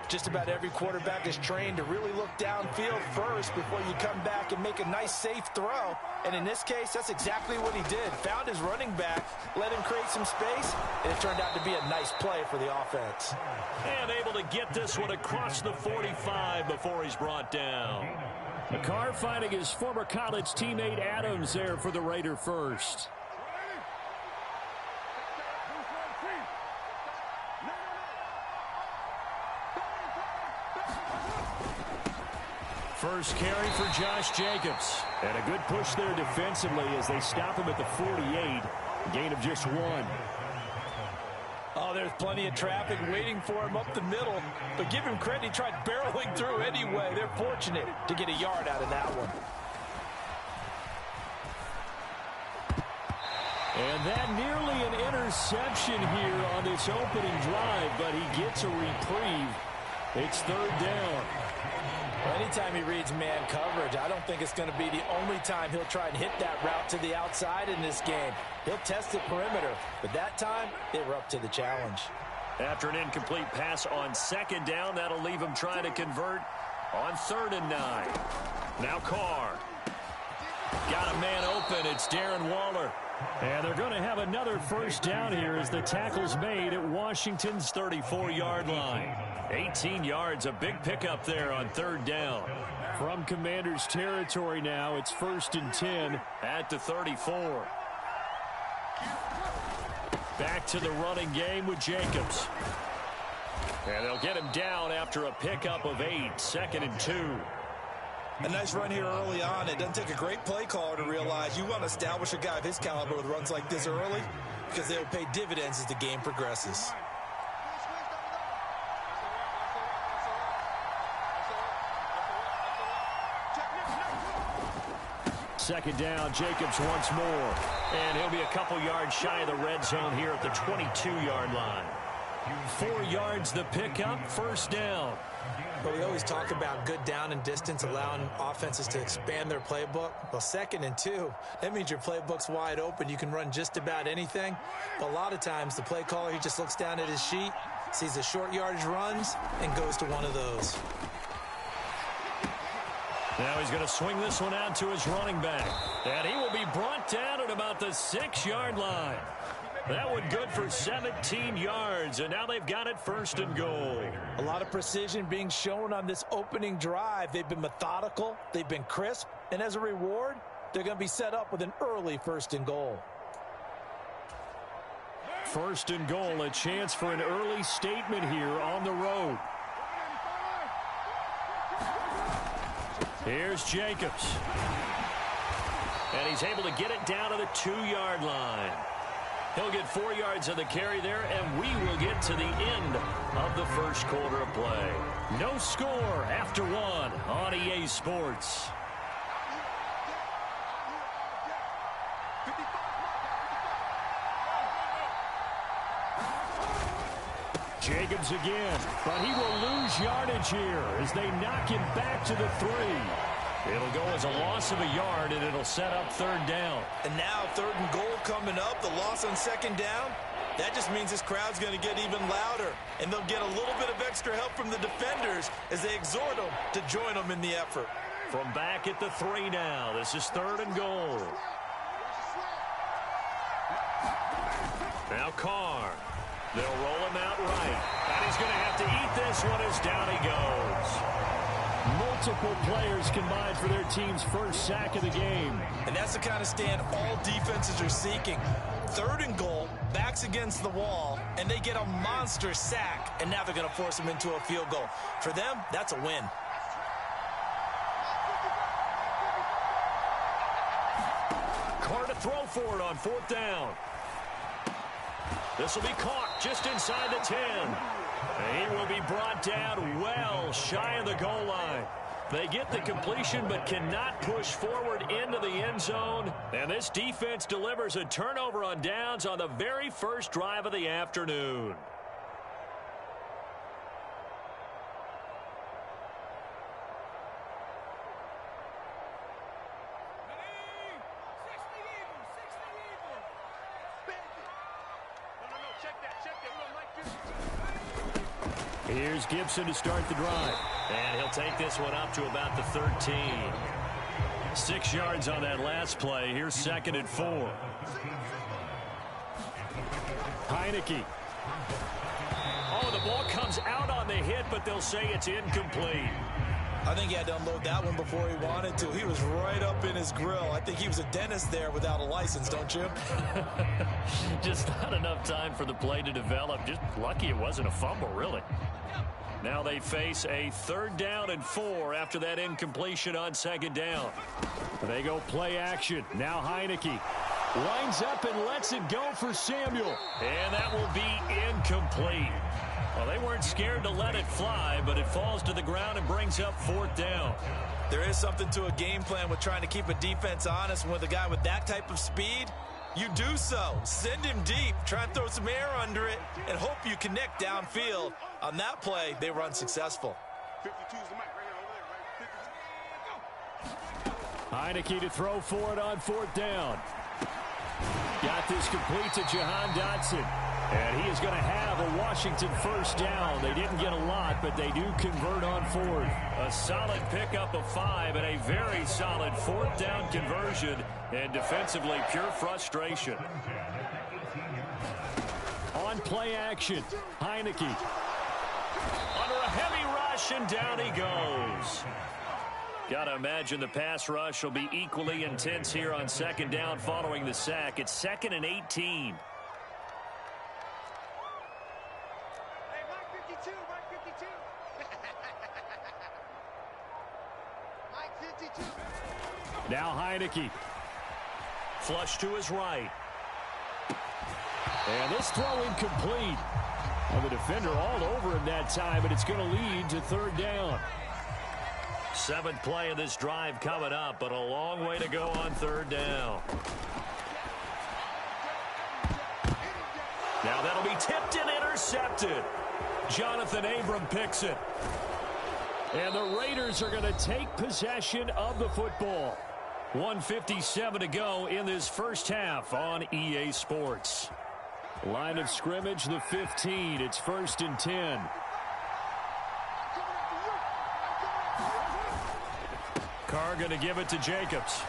Just about every quarterback is trained to really look downfield first before you come back and make a nice, safe throw. And in this case, that's exactly what he did. Found his running back, let him create some space, and it turned out to be a nice play for the offense. And able to get this one across the 45 before he's brought down. Carr finding his former college teammate Adams there for the Raider first. First carry for Josh Jacobs. And a good push there defensively as they stop him at the 48. Gain of just 1. Oh, there's plenty of traffic waiting for him up the middle. But give him credit, he tried barreling through anyway. They're fortunate to get a yard out of that one. And that nearly an interception here on this opening drive, but he gets a reprieve. It's third down. Well, anytime he reads man coverage, I don't think it's going to be the only time he'll try and hit that route to the outside in this game. He'll test the perimeter, but that time they were up to the challenge. After an incomplete pass on second down, that'll leave him trying to convert on 3rd and 9. Now Carr. Got a man open. It's Darren Waller. And they're going to have another first down here as the tackle's made at Washington's 34-yard line. 18 yards, a big pickup there on 3rd down. From Commanders territory now, it's 1st and 10 at the 34. Back to the running game with Jacobs. And they'll get him down after a pickup of 8, 2nd and 2. A nice run here early on. It doesn't take a great play caller to realize you want to establish a guy of his caliber with runs like this early because they will pay dividends as the game progresses. Second down, Jacobs once more. And he'll be a couple yards shy of the red zone here at the 22-yard line. 4 yards the pickup, first down. But we always talk about good down and distance, allowing offenses to expand their playbook. Well, 2nd and 2, that means your playbook's wide open. You can run just about anything. But a lot of times, the play caller, he just looks down at his sheet, sees the short yardage runs, and goes to one of those. Now he's going to swing this one out to his running back. And he will be brought down at about the 6-yard line. That one good for 17 yards, and now they've got it 1st and goal. A lot of precision being shown on this opening drive. They've been methodical, they've been crisp, and as a reward, they're going to be set up with an early 1st and goal. 1st and goal, a chance for an early statement here on the road. Here's Jacobs. And he's able to get it down to the 2-yard line. He'll get 4 yards of the carry there, and we will get to the end of the first quarter of play. No score after 1 on EA Sports. Jacobs again, but he will lose yardage here as they knock him back to the 3. It'll go as a loss of a yard, and it'll set up 3rd down. And now 3rd and goal coming up, the loss on 2nd down. That just means this crowd's going to get even louder, and they'll get a little bit of extra help from the defenders as they exhort them to join them in the effort. From back at the 3 now, this is 3rd and goal. Now Carr. They'll roll him out right, and he's going to have to eat this one as down he goes. Multiple players combined for their team's first sack of the game. And that's the kind of stand all defenses are seeking. 3rd and goal, backs against the wall, and they get a monster sack, and now they're going to force them into a field goal. For them, that's a win. Carr to throw for it on 4th down. This will be caught just inside the 10. He will be brought down well shy of the goal line. They get the completion but cannot push forward into the end zone. And this defense delivers a turnover on downs on the very first drive of the afternoon. Here's Gibson to start the drive. And he'll take this one up to about the 13. 6 yards on that last play. Here's 2nd and 4. Heineke. Oh, the ball comes out on the hit, but they'll say it's incomplete. I think he had to unload that one before he wanted to. He was right up in his grill. I think he was a dentist there without a license, don't you? Just not enough time for the play to develop. Just lucky it wasn't a fumble, really. Now they face a 3rd down and 4 after that incompletion on 2nd down. They go play action. Now Heineke lines up and lets it go for Samuel. And that will be incomplete. Well, they weren't scared to let it fly, but it falls to the ground and brings up 4th down. There is something to a game plan with trying to keep a defense honest. With a guy with that type of speed, you do so. Send him deep, try and throw some air under it, and hope you connect downfield. On that play, they were unsuccessful. Heineke to throw for it on 4th down. Got this complete to Jahan Dotson. And he is going to have a Washington 1st down. They didn't get a lot, but they do convert on 4th. A solid pickup of 5 and a very solid 4th down conversion. And defensively, pure frustration. On play action, Heineke. Under a heavy rush, and down he goes. Got to imagine the pass rush will be equally intense here on 2nd down following the sack. It's 2nd and 18. Now Heineke. Flush to his right. And this throw incomplete. Well, the defender all over him that time, but it's going to lead to 3rd down. 7th play of this drive coming up, but a long way to go on 3rd down. Now that'll be tipped and intercepted. Jonathan Abram picks it. And the Raiders are going to take possession of the football. 1:57 to go in this first half on EA Sports. Line of scrimmage, the 15. It's 1st and 10. Carr going to give it to Jacobs.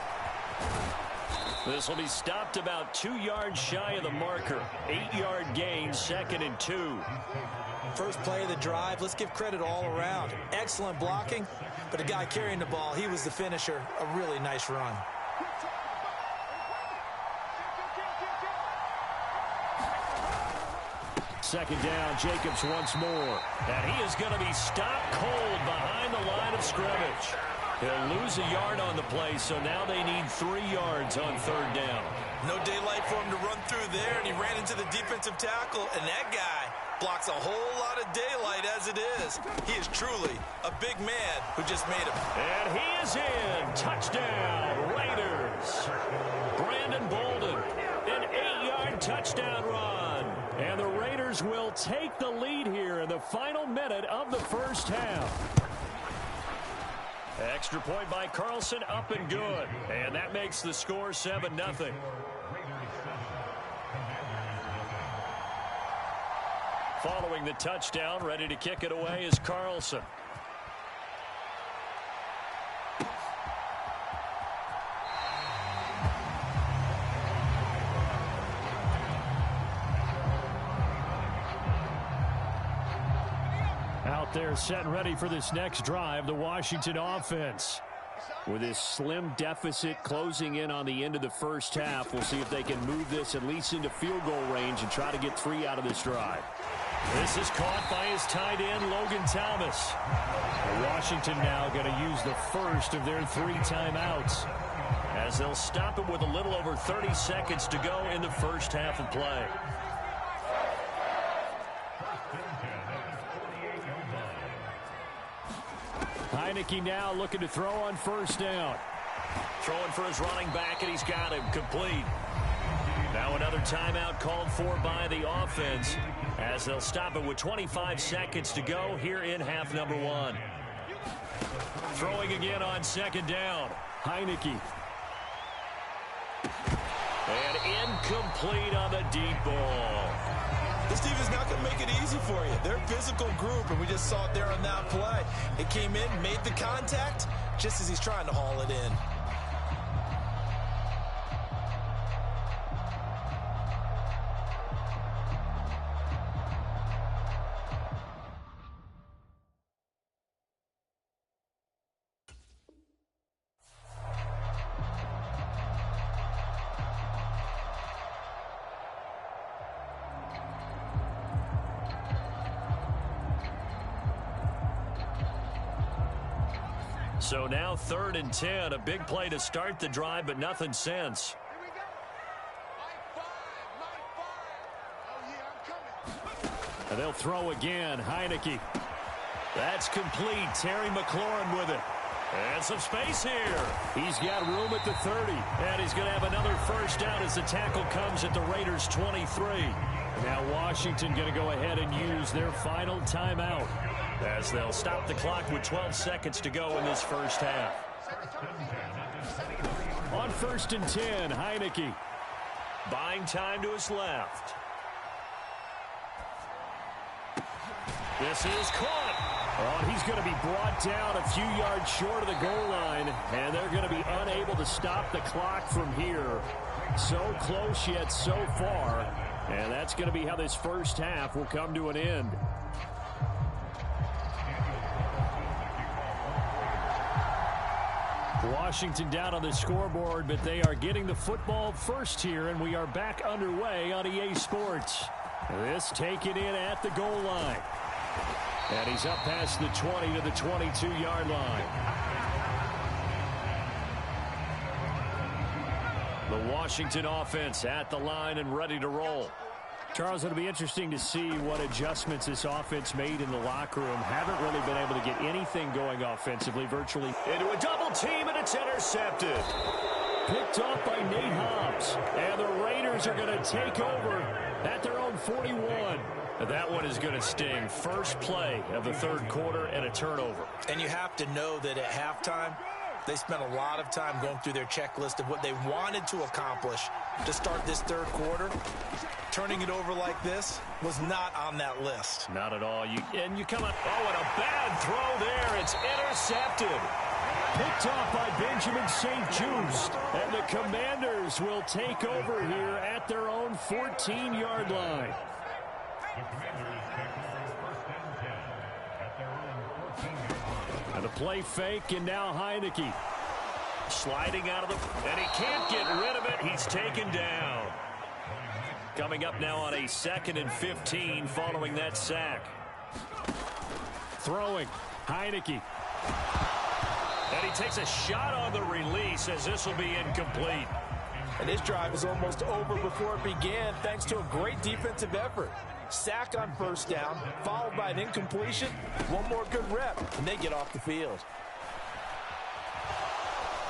This will be stopped about 2 yards shy of the marker. 8-yard gain, 2nd and 2. First play of the drive, let's give credit all around. Excellent blocking, but the guy carrying the ball, he was the finisher. A really nice run. Second down, Jacobs once more. And he is going to be stopped cold behind the line of scrimmage. He'll lose a yard on the play, so now they need 3 yards on 3rd down. No daylight for him to run through there, and he ran into the defensive tackle, and that guy blocks a whole lot of daylight as it is. He is truly a big man who just made him. And he is in. Touchdown, Raiders. Brandon Bolden, an 8-yard touchdown run. And the Raiders will take the lead here here in the final minute of the first half. Extra point by Carlson, up and good. And that makes the score 7-0. Following the touchdown, ready to kick it away is Carlson. Out there set and ready for this next drive, the Washington offense. With this slim deficit closing in on the end of the first half, we'll see if they can move this at least into field goal range and try to get 3 out of this drive. This is caught by his tight end, Logan Thomas. Washington now going to use the first of their 3 timeouts, as they'll stop it with a little over 30 seconds to go in the first half of play. Heineke now looking to throw on first down. Throwing for his running back, and he's got him complete. Now another timeout called for by the offense, as they'll stop it with 25 seconds to go here in half number 1. Throwing again on second down. Heineke. And incomplete on the deep ball. This team is not going to make it easy for you. They're a physical group, and we just saw it there on that play. It came in, made the contact, just as he's trying to haul it in. So now 3rd and 10, a big play to start the drive, but nothing since. And they'll throw again. Heineke. That's complete. Terry McLaurin with it. And some space here. He's got room at the 30. And he's going to have another first down as the tackle comes at the Raiders' 23. Now Washington going to go ahead and use their final timeout, as they'll stop the clock with 12 seconds to go in this first half. On 1st and 10, Heineke. Buying time to his left. This is caught. Oh, he's going to be brought down a few yards short of the goal line, and they're going to be unable to stop the clock from here. So close yet so far, and that's going to be how this first half will come to an end. Washington down on the scoreboard, but they are getting the football first here, and we are back underway on EA Sports. This taken in at the goal line. And he's up past the 20 to the 22-yard line. The Washington offense at the line and ready to roll. Charles, it'll be interesting to see what adjustments this offense made in the locker room. Haven't really been able to get anything going offensively, virtually. Into a double team, and it's intercepted. Picked off by Nate Hobbs. And the Raiders are going to take over at their own 41. That one is going to sting. First play of the 3rd quarter and a turnover. And you have to know that at halftime, they spent a lot of time going through their checklist of what they wanted to accomplish to start this 3rd quarter. Turning it over like this was not on that list. Not at all. You come up. Oh, and a bad throw there. It's intercepted. Picked off by Benjamin St-Juste. And the Commanders will take over here at their own 14-yard line. And a play fake, and now Heineke. Sliding out of the... And he can't get rid of it. He's taken down. Coming up now on a 2nd and 15 following that sack. Throwing. Heineke. And he takes a shot on the release as this will be incomplete. And this drive is almost over before it began thanks to a great defensive effort. Sack on first down, followed by an incompletion. One more good rep, and they get off the field.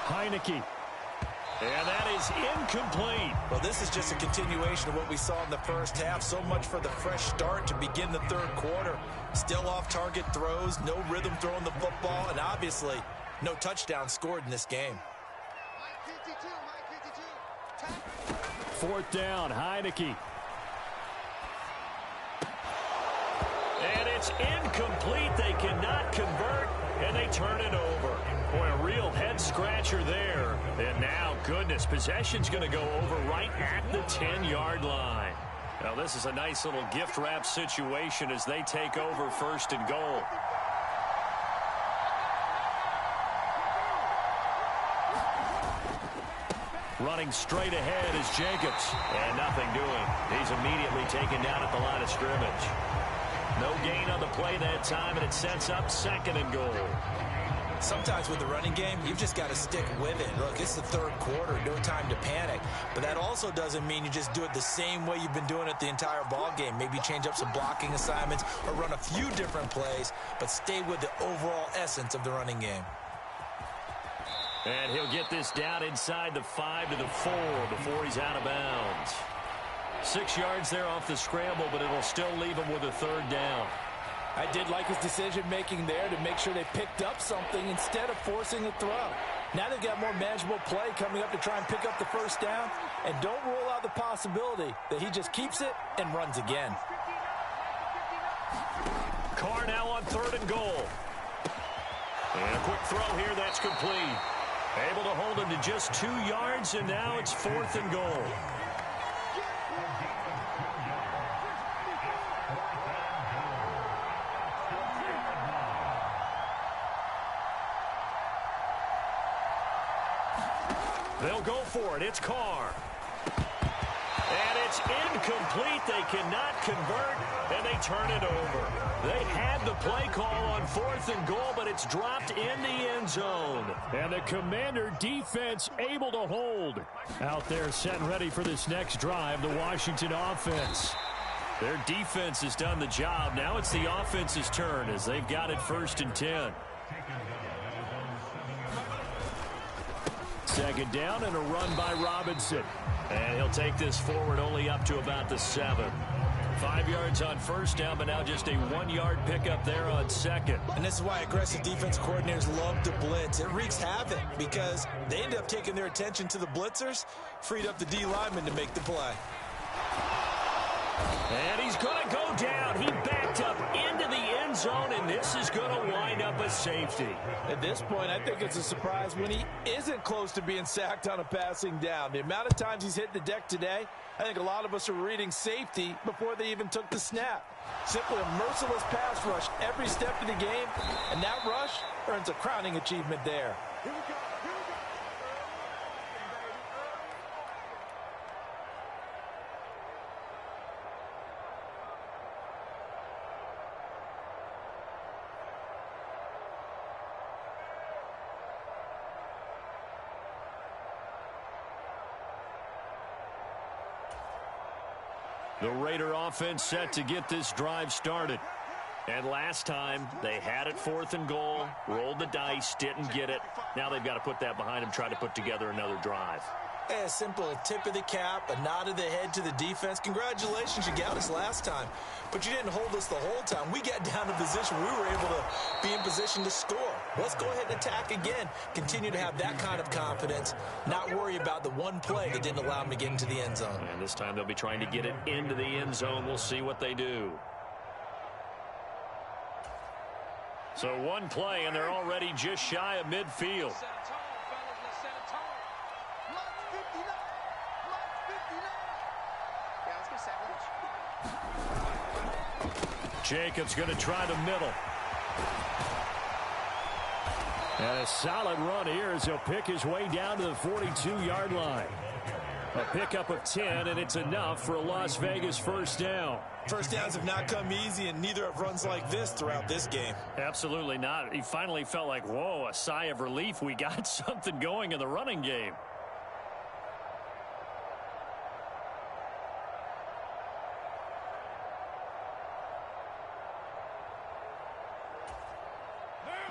Heineke. And that is incomplete. Well, this is just a continuation of what we saw in the first half. So much for the fresh start to begin the third quarter. Still off-target throws, no rhythm throwing the football, and obviously no touchdown scored in this game. Fourth down, Heineke. And it's incomplete. They cannot convert, and they turn it over. Boy, a real head-scratcher there. And now, goodness, possession's going to go over right at the 10-yard line. Now, this is a nice little gift-wrap situation as they take over first and goal. Running straight ahead is Jacobs. And nothing doing. He's immediately taken down at the line of scrimmage. No gain on the play that time, and it sets up second and goal. Sometimes with the running game, you've just got to stick with it. Look, it's the third quarter, no time to panic. But that also doesn't mean you just do it the same way you've been doing it the entire ball game. Maybe change up some blocking assignments or run a few different plays, but stay with the overall essence of the running game. And he'll get this down inside the 5 to the 4 before he's out of bounds. 6 yards there off the scramble, but it'll still leave him with a third down. I did like his decision-making there to make sure they picked up something instead of forcing a throw. Now they've got more manageable play coming up to try and pick up the first down, and don't rule out the possibility that he just keeps it and runs again. Carr now on third and goal. And a quick throw here, that's complete. Able to hold him to just 2 yards, and now it's fourth and goal. They'll go for it. It's Carr. And it's incomplete. They cannot convert, and they turn it over. They had the play call on fourth and goal, but it's dropped in the end zone. And the Commander defense able to hold. Out there set and ready for this next drive, the Washington offense. Their defense has done the job. Now it's the offense's turn as they've got it first and 10. Second down and a run by Robinson. And he'll take this forward only up to about the 7. 5 yards on first down, but now just a 1-yard pickup there on second. And this is why aggressive defense coordinators love to blitz. It wreaks havoc because they end up taking their attention to the blitzers, freed up the D lineman to make the play. And he's going to go down. He backed up into the end zone, and this is going to wind up a safety. At this point, I think it's a surprise when he isn't close to being sacked on a passing down. The amount of times he's hit the deck today, I think a lot of us are reading safety before they even took the snap. Simply a merciless pass rush every step of the game, and that rush earns a crowning achievement there. Here we go. The Raider offense set to get this drive started. And last time, they had it fourth and goal, rolled the dice, didn't get it. Now they've got to put that behind them, try to put together another drive. A simple tip of the cap, a nod of the head to the defense. Congratulations, you got us last time. But you didn't hold us the whole time. We got down to position. We were able to be in position to score. Let's go ahead and attack again. Continue to have that kind of confidence. Not worry about the one play that didn't allow them to get into the end zone. And this time they'll be trying to get it into the end zone. We'll see what they do. So one play, and they're already just shy of midfield. Jacobs going to try the middle. And a solid run here as he'll pick his way down to the 42-yard line. A pickup of 10, and it's enough for a Las Vegas first down. First downs have not come easy, and neither have runs like this throughout this game. Absolutely not. He finally felt like, whoa, a sigh of relief. We got something going in the running game.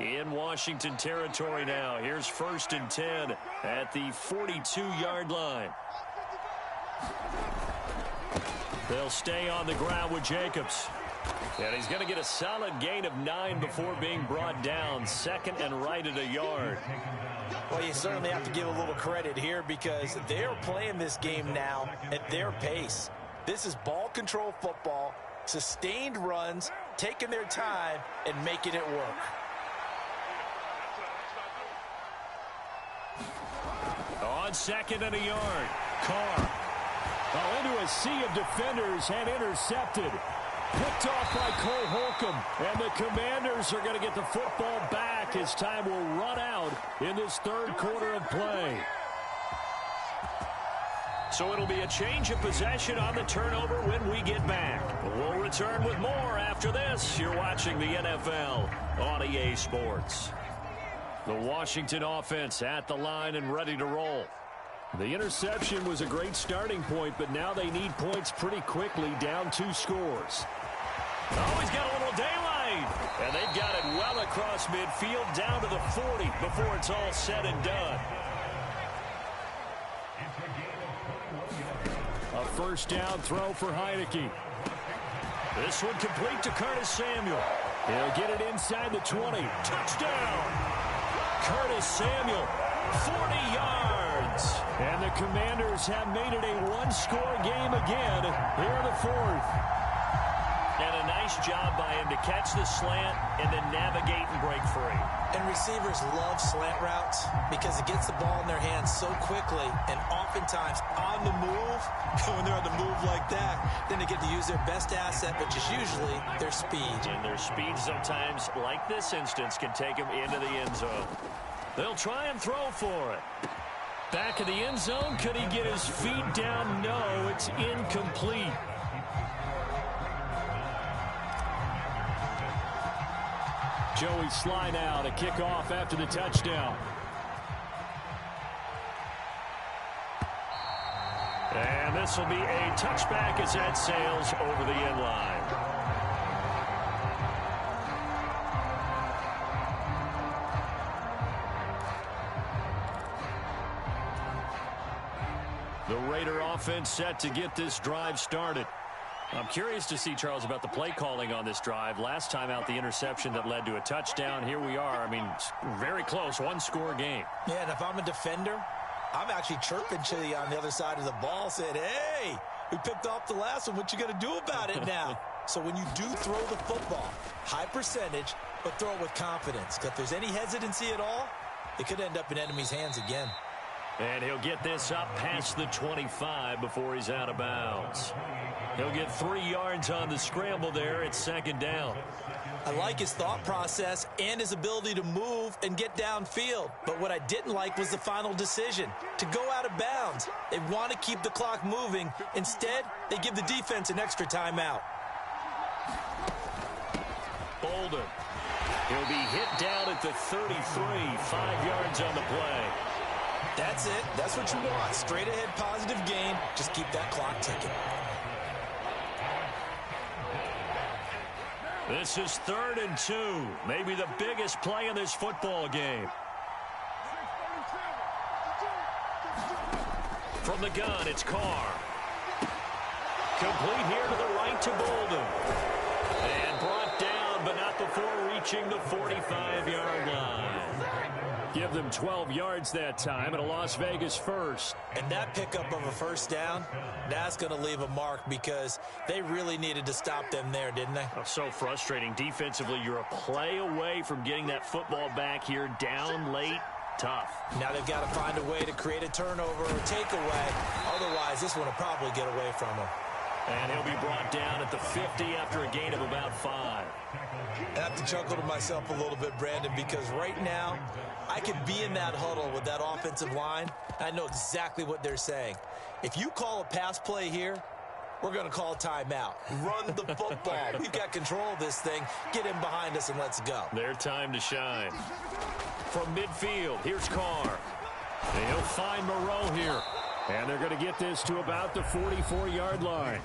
in Washington territory now. Here's 1st and 10 at the 42-yard line. They'll stay on the ground with Jacobs. And he's going to get a solid gain of 9 before being brought down. 2nd and right at a yard. Well, you certainly have to give a little credit here because they're playing this game now at their pace. This is ball control football, sustained runs, taking their time, and making it work. On 2nd and a yard, Carr. Into a sea of defenders and intercepted. Picked off by Cole Holcomb. And the Commanders are going to get the football back as time will run out in this 3rd quarter of play. So it'll be a change of possession on the turnover when we get back. We'll return with more after this. You're watching the NFL on EA Sports. The Washington offense at the line and ready to roll. The interception was a great starting point, but now they need points pretty quickly, down 2 scores. Oh, he's got a little daylight. And they've got it well across midfield, down to the 40 before it's all said and done. A 1st down throw for Heineke. This one complete to Curtis Samuel. He'll get it inside the 20. Touchdown! Curtis Samuel, 40 yards. And the Commanders have made it a 1-score game again here in the 4th. And a nice job by him to catch the slant and then navigate and break free. And receivers love slant routes because it gets the ball in their hands so quickly and oftentimes on the move. When they're on the move like that, then they get to use their best asset, which is usually their speed. And their speed sometimes, like this instance, can take them into the end zone. They'll try and throw for it. Back in the end zone, could he get his feet down? No, it's incomplete. Joey Sly now to kick off after the touchdown. And this will be a touchback as that sails over the end line. The Raider offense set to get this drive started. I'm curious to see, Charles, about the play calling on this drive. Last time out, the interception that led to a touchdown. Here we are. I mean, very close, 1-score game. Yeah, and if I'm a defender, I'm actually chirping to you on the other side of the ball, saying, hey, we picked off the last one. What you going to do about it now? So when you do throw the football, high percentage, but throw it with confidence. Because if there's any hesitancy at all, it could end up in enemy's hands again. And he'll get this up past the 25 before he's out of bounds. He'll get 3 yards on the scramble there. It's 2nd down. I like his thought process and his ability to move and get downfield. But what I didn't like was the final decision, to go out of bounds. They want to keep the clock moving. Instead, they give the defense an extra timeout. Bolden. He'll be hit down at the 33, 5 yards on the play. That's it. That's what you want. Straight ahead positive gain. Just keep that clock ticking. This is 3rd and 2. Maybe the biggest play in this football game. From the gun, it's Carr. Complete here to the right to Bolden. And brought down, but not before reaching the 45-yard line. Give them 12 yards that time, and a Las Vegas first. And that pickup of a 1st down, that's going to leave a mark because they really needed to stop them there, didn't they? Oh, so frustrating. Defensively, you're a play away from getting that football back here, down late. Tough. Now they've got to find a way to create a turnover or takeaway. Otherwise, this one will probably get away from them. And he'll be brought down at the 50 after a gain of about 5. I have to chuckle to myself a little bit, Brandon, because right now I could be in that huddle with that offensive line. I know exactly what they're saying. If you call a pass play here, we're going to call a timeout. Run the football. We've got control of this thing. Get in behind us and let's go. Their time to shine. From midfield, here's Carr. And he'll find Moreau here. And they're going to get this to about the 44-yard line.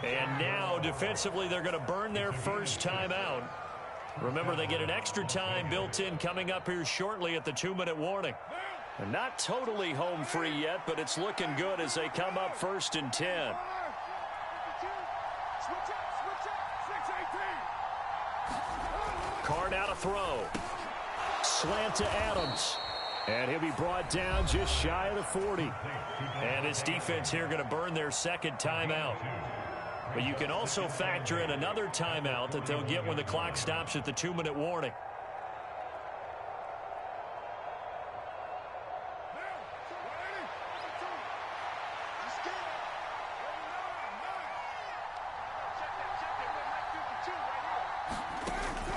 And now, defensively, they're going to burn their first timeout. Remember, they get an extra time built in coming up here shortly at the 2-minute warning. And not totally home free yet, but it's looking good as they come up 1st and 10. Carr now to throw. Slant to Adams. And he'll be brought down just shy of the 40. And this defense here going to burn their second timeout. But you can also factor in another timeout that they'll get when the clock stops at the 2-minute warning.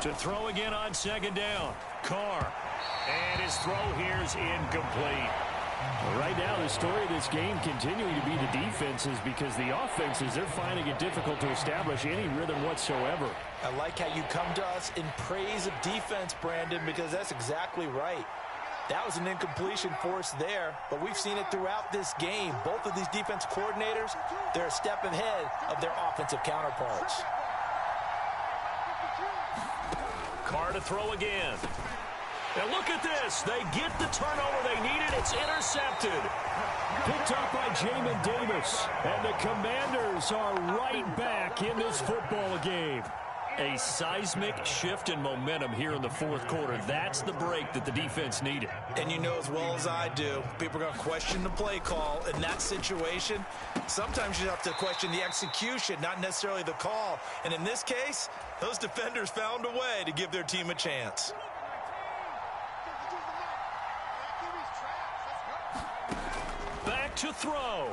To throw again on 2nd down. Carr. And his throw here is incomplete. Well, right now, the story of this game continuing to be the defenses, because the offenses, they're finding it difficult to establish any rhythm whatsoever. I like how you come to us in praise of defense, Brandon, because that's exactly right. That was an incompletion force there, but we've seen it throughout this game. Both of these defense coordinators, they're a step ahead of their offensive counterparts. Carr to throw again. And look at this. They get the turnover they needed. It's intercepted. Picked up by Jamin Davis. And the Commanders are right back in this football game. A seismic shift in momentum here in the 4th quarter. That's the break that the defense needed. And you know as well as I do, people are going to question the play call in that situation. Sometimes you have to question the execution, not necessarily the call. And in this case, those defenders found a way to give their team a chance. Back to throw.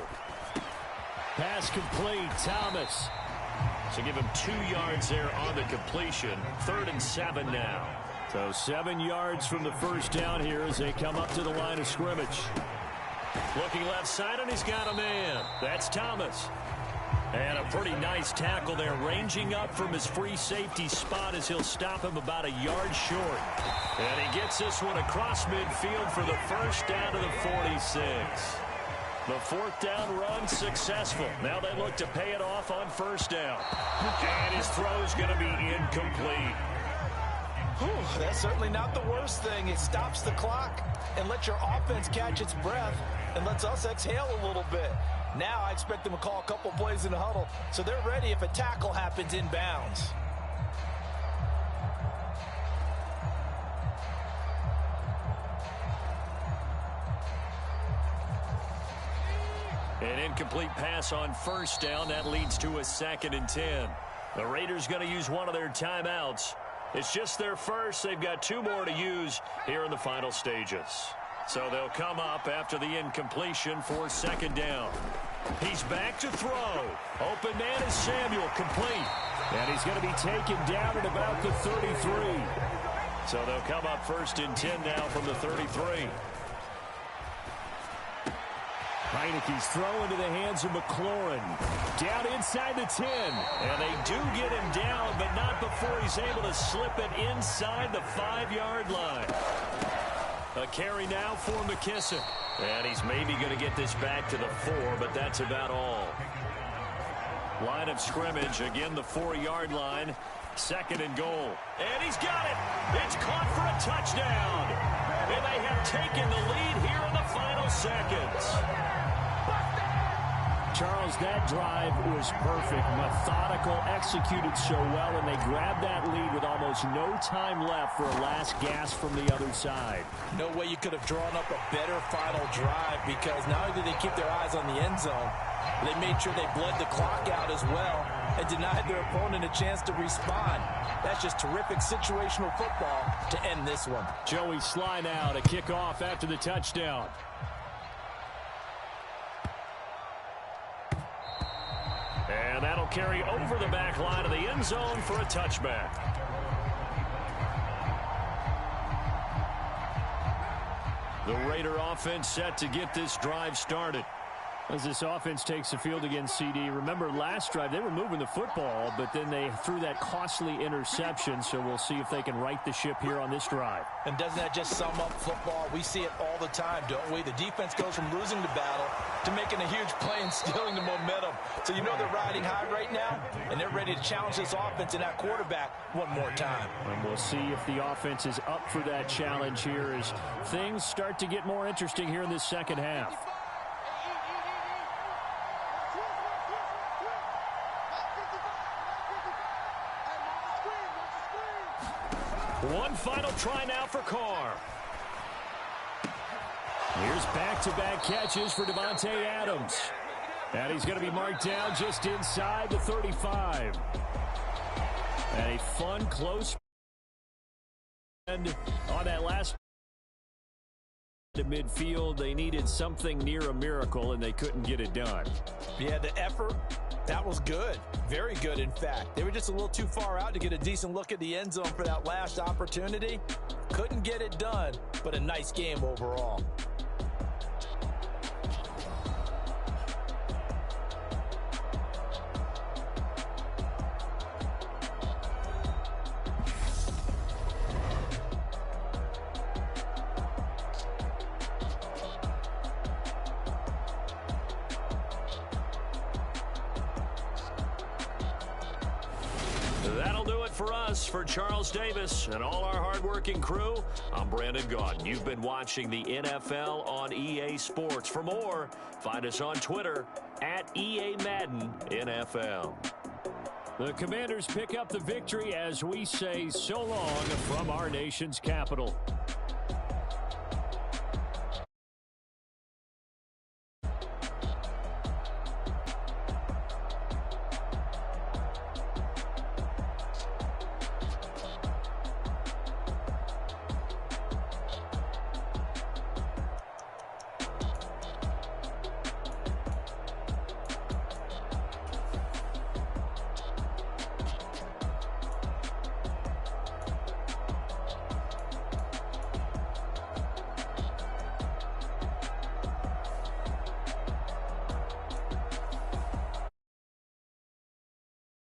Pass complete. Thomas. So give him 2 yards there on the completion. 3rd and 7 now. So 7 yards from the first down here as they come up to the line of scrimmage. Looking left side, and he's got a man. That's Thomas. And a pretty nice tackle there, ranging up from his free safety spot as he'll stop him about a yard short. And he gets this one across midfield for the first down to the 46. The 4th down run successful. Now they look to pay it off on 1st down. And his throw is going to be incomplete. Whew, that's certainly not the worst thing. It stops the clock and lets your offense catch its breath and lets us exhale a little bit. Now I expect them to call a couple plays in the huddle, so they're ready if a tackle happens inbounds. An incomplete pass on 1st down. That leads to a 2nd and 10. The Raiders going to use one of their timeouts. It's just their first. They've got 2 more to use here in the final stages. So they'll come up after the incompletion for 2nd down. He's back to throw. Open man is Samuel, complete. And he's going to be taken down at about the 33. So they'll come up 1st and 10 now from the 33. Heineke's throw into the hands of McLaurin. Down inside the 10. And they do get him down, but not before he's able to slip it inside the 5-yard line. A carry now for McKissick. And he's maybe going to get this back to the 4, but that's about all. Line of scrimmage, again the 4-yard line. 2nd and goal. And he's got it. It's caught for a touchdown. And they have taken the lead here in the final seconds. Charles, that drive was perfect. Methodical, executed so well, and they grabbed that lead with almost no time left for a last gasp from the other side. No way you could have drawn up a better final drive, because not only did they keep their eyes on the end zone, they made sure they bled the clock out as well and denied their opponent a chance to respond. That's just terrific situational football to end this one. Joey Sly now to kick off after the touchdown. And that'll carry over the back line of the end zone for a touchback. The Raider offense set to get this drive started. As this offense takes the field against CD, remember last drive they were moving the football, but then they threw that costly interception, so we'll see if they can right the ship here on this drive. And doesn't that just sum up football? We see it all the time, don't we? The defense goes from losing the battle to making a huge play and stealing the momentum. So you know they're riding high right now, and they're ready to challenge this offense and that quarterback one more time. And we'll see if the offense is up for that challenge here as things start to get more interesting here in this second half. One final try now for Carr. Here's back-to-back catches for Davante Adams. And he's going to be marked down just inside the 35. And a fun, close end on that last to midfield. They needed something near a miracle, and they couldn't get it done. Yeah, the effort, that was good. Very good, in fact. They were just a little too far out to get a decent look at the end zone for that last opportunity. Couldn't get it done, but a nice game overall. That'll do it for us. For Charles Davis and all our hardworking crew, I'm Brandon Gaudin. You've been watching the NFL on EA Sports. For more, find us on Twitter at EA Madden NFL. The Commanders pick up the victory as we say so long from our nation's capital.